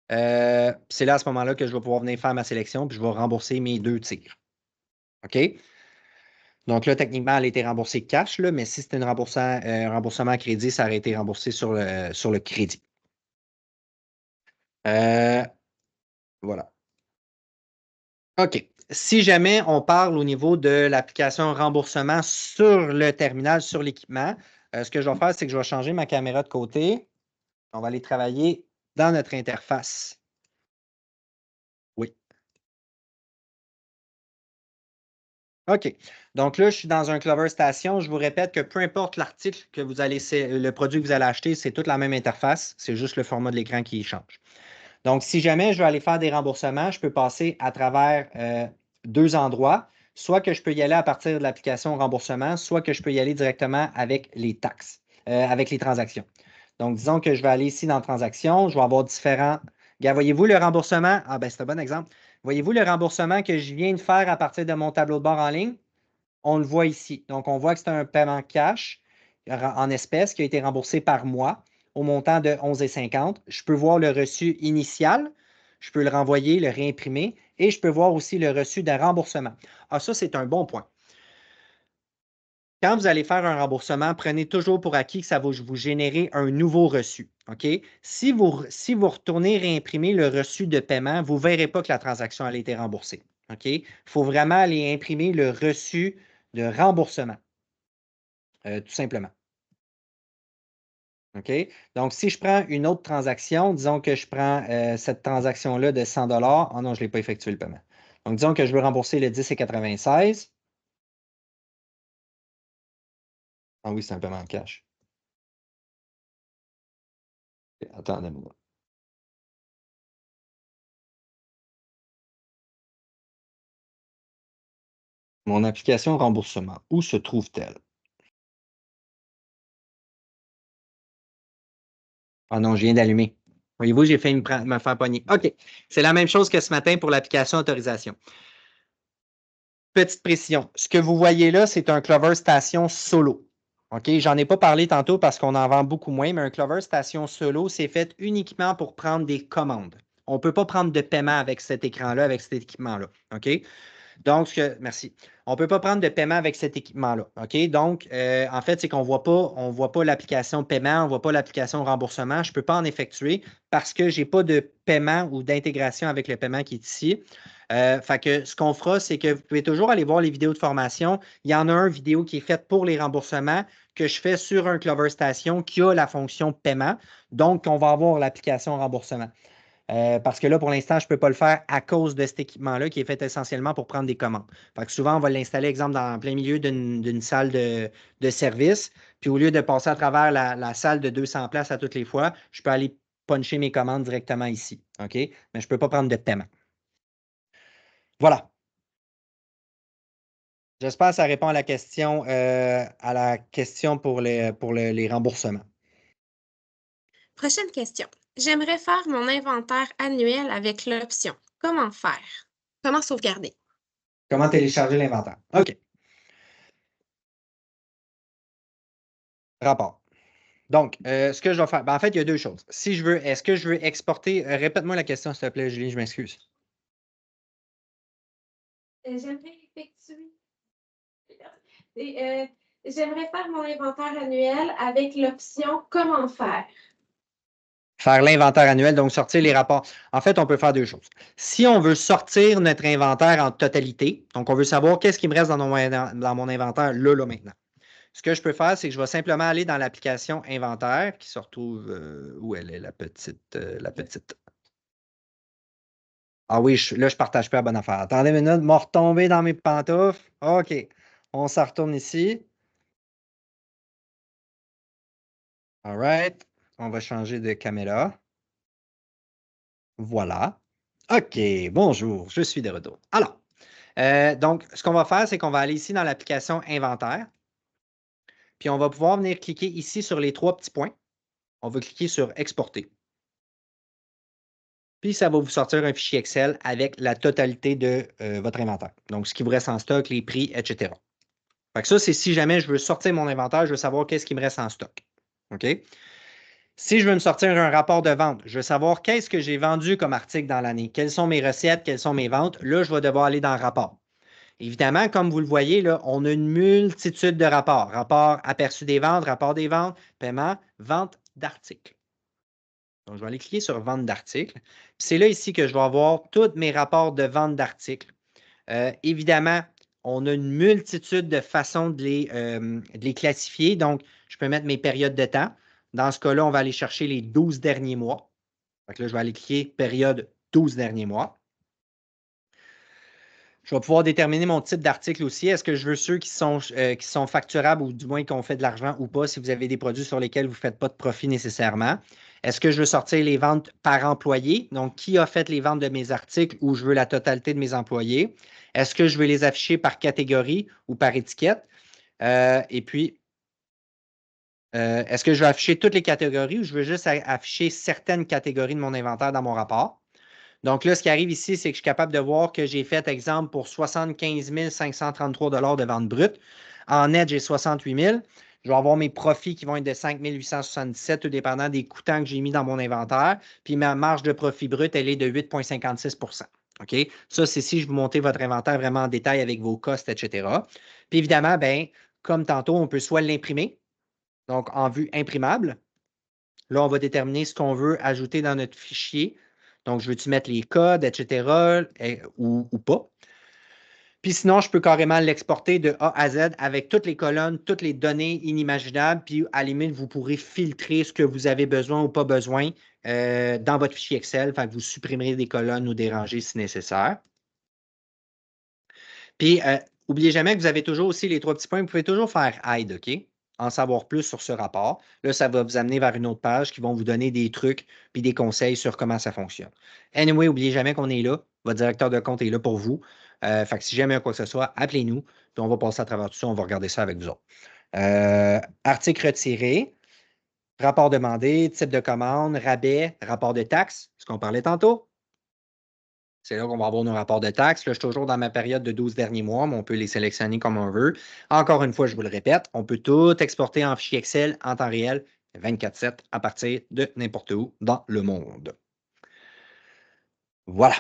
C'est là, à ce moment-là, que je vais pouvoir venir faire ma sélection, puis je vais rembourser mes deux tirs. OK? Donc là, techniquement, elle a été remboursée cash, là, mais si c'était un remboursement à crédit, ça aurait été remboursé sur le crédit. Voilà. OK. Si jamais on parle au niveau de l'application remboursement sur le terminal, sur l'équipement, ce que je vais faire, c'est que je vais changer ma caméra de côté. On va aller travailler dans notre interface. Oui. OK. Donc là, je suis dans un Clover Station. Je vous répète que peu importe l'article que vous allez, le produit que vous allez acheter, c'est toute la même interface. C'est juste le format de l'écran qui change. Donc, si jamais je veux aller faire des remboursements, je peux passer à travers deux endroits. Soit que je peux y aller à partir de l'application remboursement, soit que je peux y aller directement avec les taxes, avec les transactions. Donc, disons que je vais aller ici dans transactions, je vais avoir différents. Regarde, voyez-vous le remboursement? Ah, ben, c'est un bon exemple. Voyez-vous le remboursement que je viens de faire à partir de mon tableau de bord en ligne? On le voit ici. Donc, on voit que c'est un paiement cash en espèces qui a été remboursé par mois au montant de 11,50. Je peux voir le reçu initial, je peux le renvoyer, le réimprimer et je peux voir aussi le reçu de remboursement. Ah, ça, c'est un bon point. Quand vous allez faire un remboursement, prenez toujours pour acquis que ça va vous générer un nouveau reçu. OK? Si vous retournez réimprimer le reçu de paiement, vous ne verrez pas que la transaction a été remboursée. OK? Il faut vraiment aller imprimer le reçu de remboursement, tout simplement. OK? Donc, si je prends une autre transaction, disons que je prends cette transaction-là de 100 $. Oh non, je ne l'ai pas effectué le paiement. Donc, disons que je veux rembourser le 10,96. Ah oui, c'est un paiement de cash. Attendez-moi. Mon application remboursement, où se trouve-t-elle? Ah non, je viens d'allumer. Voyez-vous, j'ai fait me faire pogner. OK. C'est la même chose que ce matin pour l'application autorisation. Petite précision. Ce que vous voyez là, c'est un Clover Station solo. OK? J'en ai pas parlé tantôt parce qu'on en vend beaucoup moins, mais un Clover Station solo, c'est fait uniquement pour prendre des commandes. On ne peut pas prendre de paiement avec cet écran-là, avec cet équipement-là. OK? Donc, merci. On ne peut pas prendre de paiement avec cet équipement-là. OK? Donc, en fait, c'est qu'on on voit pas l'application paiement, on ne voit pas l'application remboursement. Je ne peux pas en effectuer parce que je n'ai pas de paiement ou d'intégration avec le paiement qui est ici. Fait que ce qu'on fera, c'est que vous pouvez toujours aller voir les vidéos de formation. Il y en a une vidéo qui est faite pour les remboursements que je fais sur un Clover Station qui a la fonction paiement. Donc, on va avoir l'application remboursement. Parce que là, pour l'instant, je ne peux pas le faire à cause de cet équipement-là qui est fait essentiellement pour prendre des commandes. Fait que souvent, on va l'installer, exemple, dans plein milieu d'une salle de service. Puis au lieu de passer à travers la salle de 200 places à toutes les fois, je peux aller puncher mes commandes directement ici. OK? Mais je ne peux pas prendre de paiement. Voilà. J'espère que ça répond à la question pour les remboursements. Prochaine question. J'aimerais faire mon inventaire annuel avec l'option. Comment faire? Comment sauvegarder? Comment télécharger l'inventaire? OK. Rapport. Donc, ce que je vais faire, ben, en fait, il y a deux choses. Si je veux, est-ce que je veux exporter, répète-moi la question, s'il te plaît, Julie, je m'excuse. J'aimerais effectuer. J'aimerais faire mon inventaire annuel avec l'option Comment faire? Faire l'inventaire annuel, donc sortir les rapports. En fait, on peut faire deux choses. Si on veut sortir notre inventaire en totalité, donc on veut savoir qu'est-ce qui me reste dans mon inventaire là, maintenant. Ce que je peux faire, c'est que je vais simplement aller dans l'application inventaire qui se retrouve où elle est, la petite. Ah oui, là, je ne partage pas la bonne affaire. Attendez une minute, m'a retombé dans mes pantoufles. OK. On s'en retourne ici. All right. On va changer de caméra. Voilà. OK. Bonjour, je suis de retour. Alors, donc, ce qu'on va faire, c'est qu'on va aller ici dans l'application inventaire. Puis, on va pouvoir venir cliquer ici sur les trois petits points. On va cliquer sur exporter. Puis, ça va vous sortir un fichier Excel avec la totalité de votre inventaire. Donc, ce qui vous reste en stock, les prix, etc. Fait que ça, c'est si jamais je veux sortir mon inventaire, je veux savoir qu'est-ce qui me reste en stock. OK? Si je veux me sortir un rapport de vente, je veux savoir qu'est-ce que j'ai vendu comme article dans l'année, quelles sont mes recettes, quelles sont mes ventes. Là, je vais devoir aller dans le rapport. Évidemment, comme vous le voyez, là, on a une multitude de rapports. Rapport aperçu des ventes, rapport des ventes, paiement, vente d'articles. Donc, je vais aller cliquer sur Vente d'articles. C'est là ici que je vais avoir tous mes rapports de vente d'articles. Évidemment, on a une multitude de façons de les classifier. Donc, je peux mettre mes périodes de temps. Dans ce cas-là, on va aller chercher les 12 derniers mois. Donc là, je vais aller cliquer période 12 derniers mois. Je vais pouvoir déterminer mon type d'article aussi. Est-ce que je veux ceux qui sont facturables ou du moins qui ont fait de l'argent ou pas si vous avez des produits sur lesquels vous ne faites pas de profit nécessairement? Est-ce que je veux sortir les ventes par employé? Donc, qui a fait les ventes de mes articles ou je veux la totalité de mes employés? Est-ce que je veux les afficher par catégorie ou par étiquette? Et puis, est-ce que je veux afficher toutes les catégories ou je veux juste afficher certaines catégories de mon inventaire dans mon rapport? Donc là, ce qui arrive ici, c'est que je suis capable de voir que j'ai fait, exemple, pour 75 533 de vente brute. En net, j'ai 68 000. Je vais avoir mes profits qui vont être de 5 877, tout dépendant des coûtants que j'ai mis dans mon inventaire. Puis ma marge de profit brut, elle est de 8,56 OK? Ça, c'est si je vous montre votre inventaire vraiment en détail avec vos costs, etc. Puis évidemment, bien, comme tantôt, on peut soit l'imprimer, donc en vue imprimable. Là, on va déterminer ce qu'on veut ajouter dans notre fichier. Donc, je veux-tu mettre les codes, etc., ou pas. Puis sinon, je peux carrément l'exporter de A à Z avec toutes les colonnes, toutes les données inimaginables. Puis à la limite, vous pourrez filtrer ce que vous avez besoin ou pas besoin dans votre fichier Excel. Fait que vous supprimerez des colonnes ou des rangées si nécessaire. Puis, n'oubliez jamais que vous avez toujours aussi les trois petits points. Vous pouvez toujours faire Hide, OK? En savoir plus sur ce rapport. Là, ça va vous amener vers une autre page qui vont vous donner des trucs puis des conseils sur comment ça fonctionne. Anyway, n'oubliez jamais qu'on est là. Votre directeur de compte est là pour vous. Fait que si jamais il y a quoi que ce soit, appelez-nous. Puis on va passer à travers tout ça. On va regarder ça avec vous autres. Article retiré, rapport demandé, type de commande, rabais, rapport de taxes, ce qu'on parlait tantôt. C'est là qu'on va avoir nos rapports de taxes. Là, je suis toujours dans ma période de 12 derniers mois, mais on peut les sélectionner comme on veut. Encore une fois, je vous le répète, on peut tout exporter en fichier Excel en temps réel 24/7 à partir de n'importe où dans le monde. Voilà.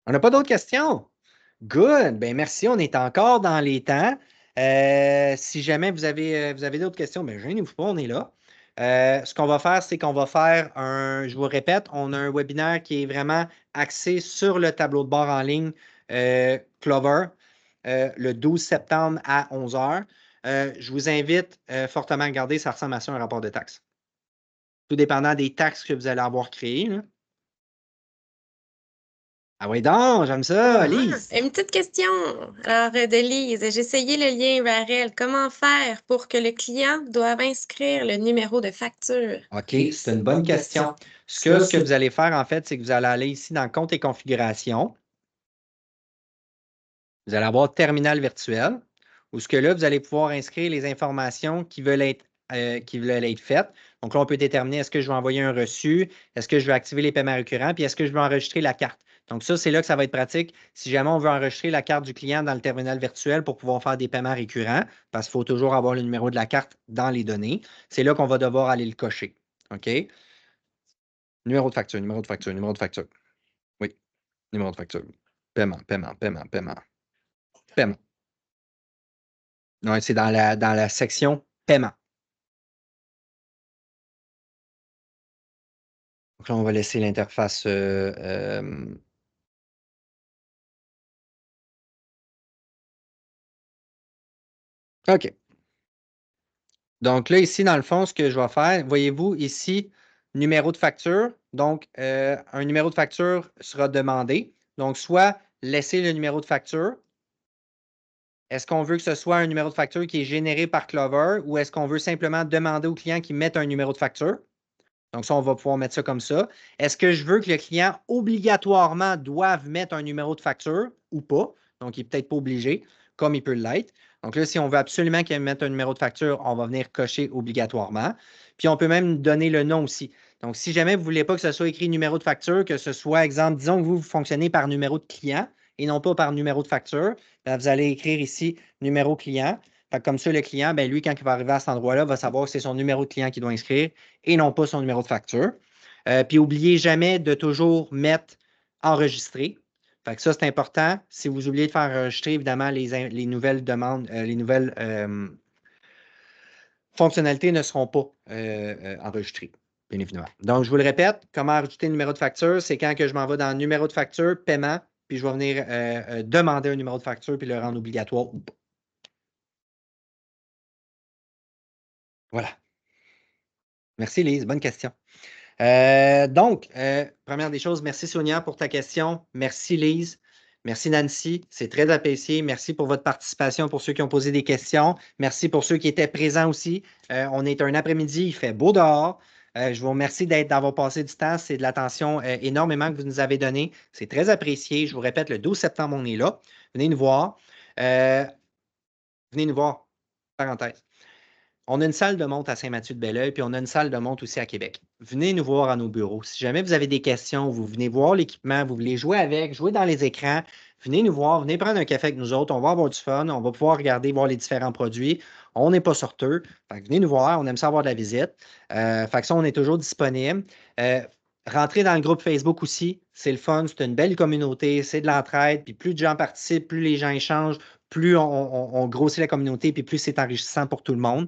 On n'a pas d'autres questions? Good. Ben merci. On est encore dans les temps. Si jamais vous avez d'autres questions, ben gênez-vous pas, on est là. Ce qu'on va faire, c'est qu'on va faire je vous répète, on a un webinaire qui est vraiment axé sur le tableau de bord en ligne Clover le 12 septembre à 11 h. Je vous invite fortement à regarder, ça ressemble à ça un rapport de taxes. Tout dépendant des taxes que vous allez avoir créées. Là. Ah oui, donc, j'aime ça, Lise. Une petite question. Alors, de Lise, j'ai essayé le lien URL. Comment faire pour que le client doive inscrire le numéro de facture? OK, c'est une bonne question. Ce que vous allez faire, en fait, c'est que vous allez aller ici dans Compte et configuration. Vous allez avoir Terminal virtuel, où ce que là, vous allez pouvoir inscrire les informations qui veulent être faites. Donc là, on peut déterminer est-ce que je veux envoyer un reçu, est-ce que je veux activer les paiements récurrents, puis est-ce que je veux enregistrer la carte. Donc ça, c'est là que ça va être pratique si jamais on veut enregistrer la carte du client dans le terminal virtuel pour pouvoir faire des paiements récurrents, parce qu'il faut toujours avoir le numéro de la carte dans les données. C'est là qu'on va devoir aller le cocher. OK? Numéro de facture, numéro de facture, numéro de facture. Oui, numéro de facture. Paiement, paiement, paiement, paiement. Paiement. Non, c'est dans la section paiement. Donc là, on va laisser l'interface. OK. Donc là, ici, dans le fond, ce que je vais faire, voyez-vous ici, numéro de facture. Donc, un numéro de facture sera demandé. Donc, soit laisser le numéro de facture. Est-ce qu'on veut que ce soit un numéro de facture qui est généré par Clover ou est-ce qu'on veut simplement demander au client qu'il mette un numéro de facture? Donc, ça, on va pouvoir mettre ça comme ça. Est-ce que je veux que le client obligatoirement doive mettre un numéro de facture ou pas? Donc, il n'est peut-être pas obligé, comme il peut l'être. Donc là, si on veut absolument qu'il mette un numéro de facture, on va venir cocher obligatoirement. Puis, on peut même donner le nom aussi. Donc, si jamais vous ne voulez pas que ce soit écrit numéro de facture, que ce soit, exemple, disons que vous fonctionnez par numéro de client et non pas par numéro de facture, bien, vous allez écrire ici numéro client. Fait que comme ça, le client, ben lui, quand il va arriver à cet endroit-là, va savoir que c'est son numéro de client qu'il doit inscrire et non pas son numéro de facture. Puis, n'oubliez jamais de toujours mettre enregistrer. Fait que ça, c'est important. Si vous oubliez de faire enregistrer, évidemment, les nouvelles demandes, fonctionnalités ne seront pas enregistrées, bien évidemment. Donc, je vous le répète, comment ajouter le numéro de facture? C'est quand que je m'en vais dans le numéro de facture, paiement, puis je vais venir demander un numéro de facture puis le rendre obligatoire ou pas. Voilà. Merci, Lise. Bonne question. Donc, première des choses, merci Sonia pour ta question. Merci Lise. Merci Nancy. C'est très apprécié. Merci pour votre participation, pour ceux qui ont posé des questions. Merci pour ceux qui étaient présents aussi. On est un après-midi, il fait beau dehors. Je vous remercie d'avoir passé du temps. C'est de l'attention énormément que vous nous avez donné. C'est très apprécié. Je vous répète, le 12 septembre, on est là. Venez nous voir. Venez nous voir. Parenthèse. On a une salle de monte à Saint-Mathieu-de-Belleuil, puis on a une salle de monte aussi à Québec. Venez nous voir à nos bureaux. Si jamais vous avez des questions, vous venez voir l'équipement, vous voulez jouer avec, jouer dans les écrans, venez nous voir, venez prendre un café avec nous autres. On va avoir du fun, on va pouvoir regarder, voir les différents produits. On n'est pas sorteux. Fait que venez nous voir, on aime ça avoir de la visite. Fait que ça, on est toujours disponible. Rentrez dans le groupe Facebook aussi, c'est le fun, c'est une belle communauté, c'est de l'entraide, puis plus de gens participent, plus les gens échangent, plus on grossit la communauté, puis plus c'est enrichissant pour tout le monde.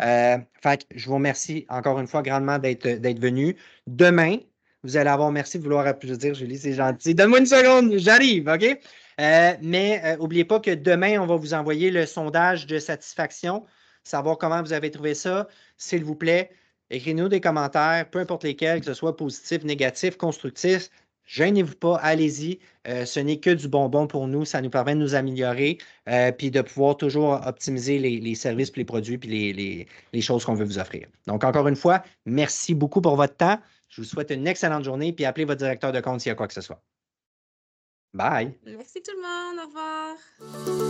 Fait que je vous remercie encore une fois grandement d'être venu. Demain, vous allez avoir, merci de vouloir applaudir, Julie, c'est gentil. Donne-moi une seconde, j'arrive, OK? Mais n'oubliez pas que demain, on va vous envoyer le sondage de satisfaction, savoir comment vous avez trouvé ça. S'il vous plaît, écrivez-nous des commentaires, peu importe lesquels, que ce soit positif, négatif, constructif. Gênez-vous pas, allez-y. Ce n'est que du bonbon pour nous. Ça nous permet de nous améliorer puis de pouvoir toujours optimiser les services, puis les produits, puis les choses qu'on veut vous offrir. Donc, encore une fois, merci beaucoup pour votre temps. Je vous souhaite une excellente journée, puis appelez votre directeur de compte s'il y a quoi que ce soit. Bye! Merci tout le monde. Au revoir.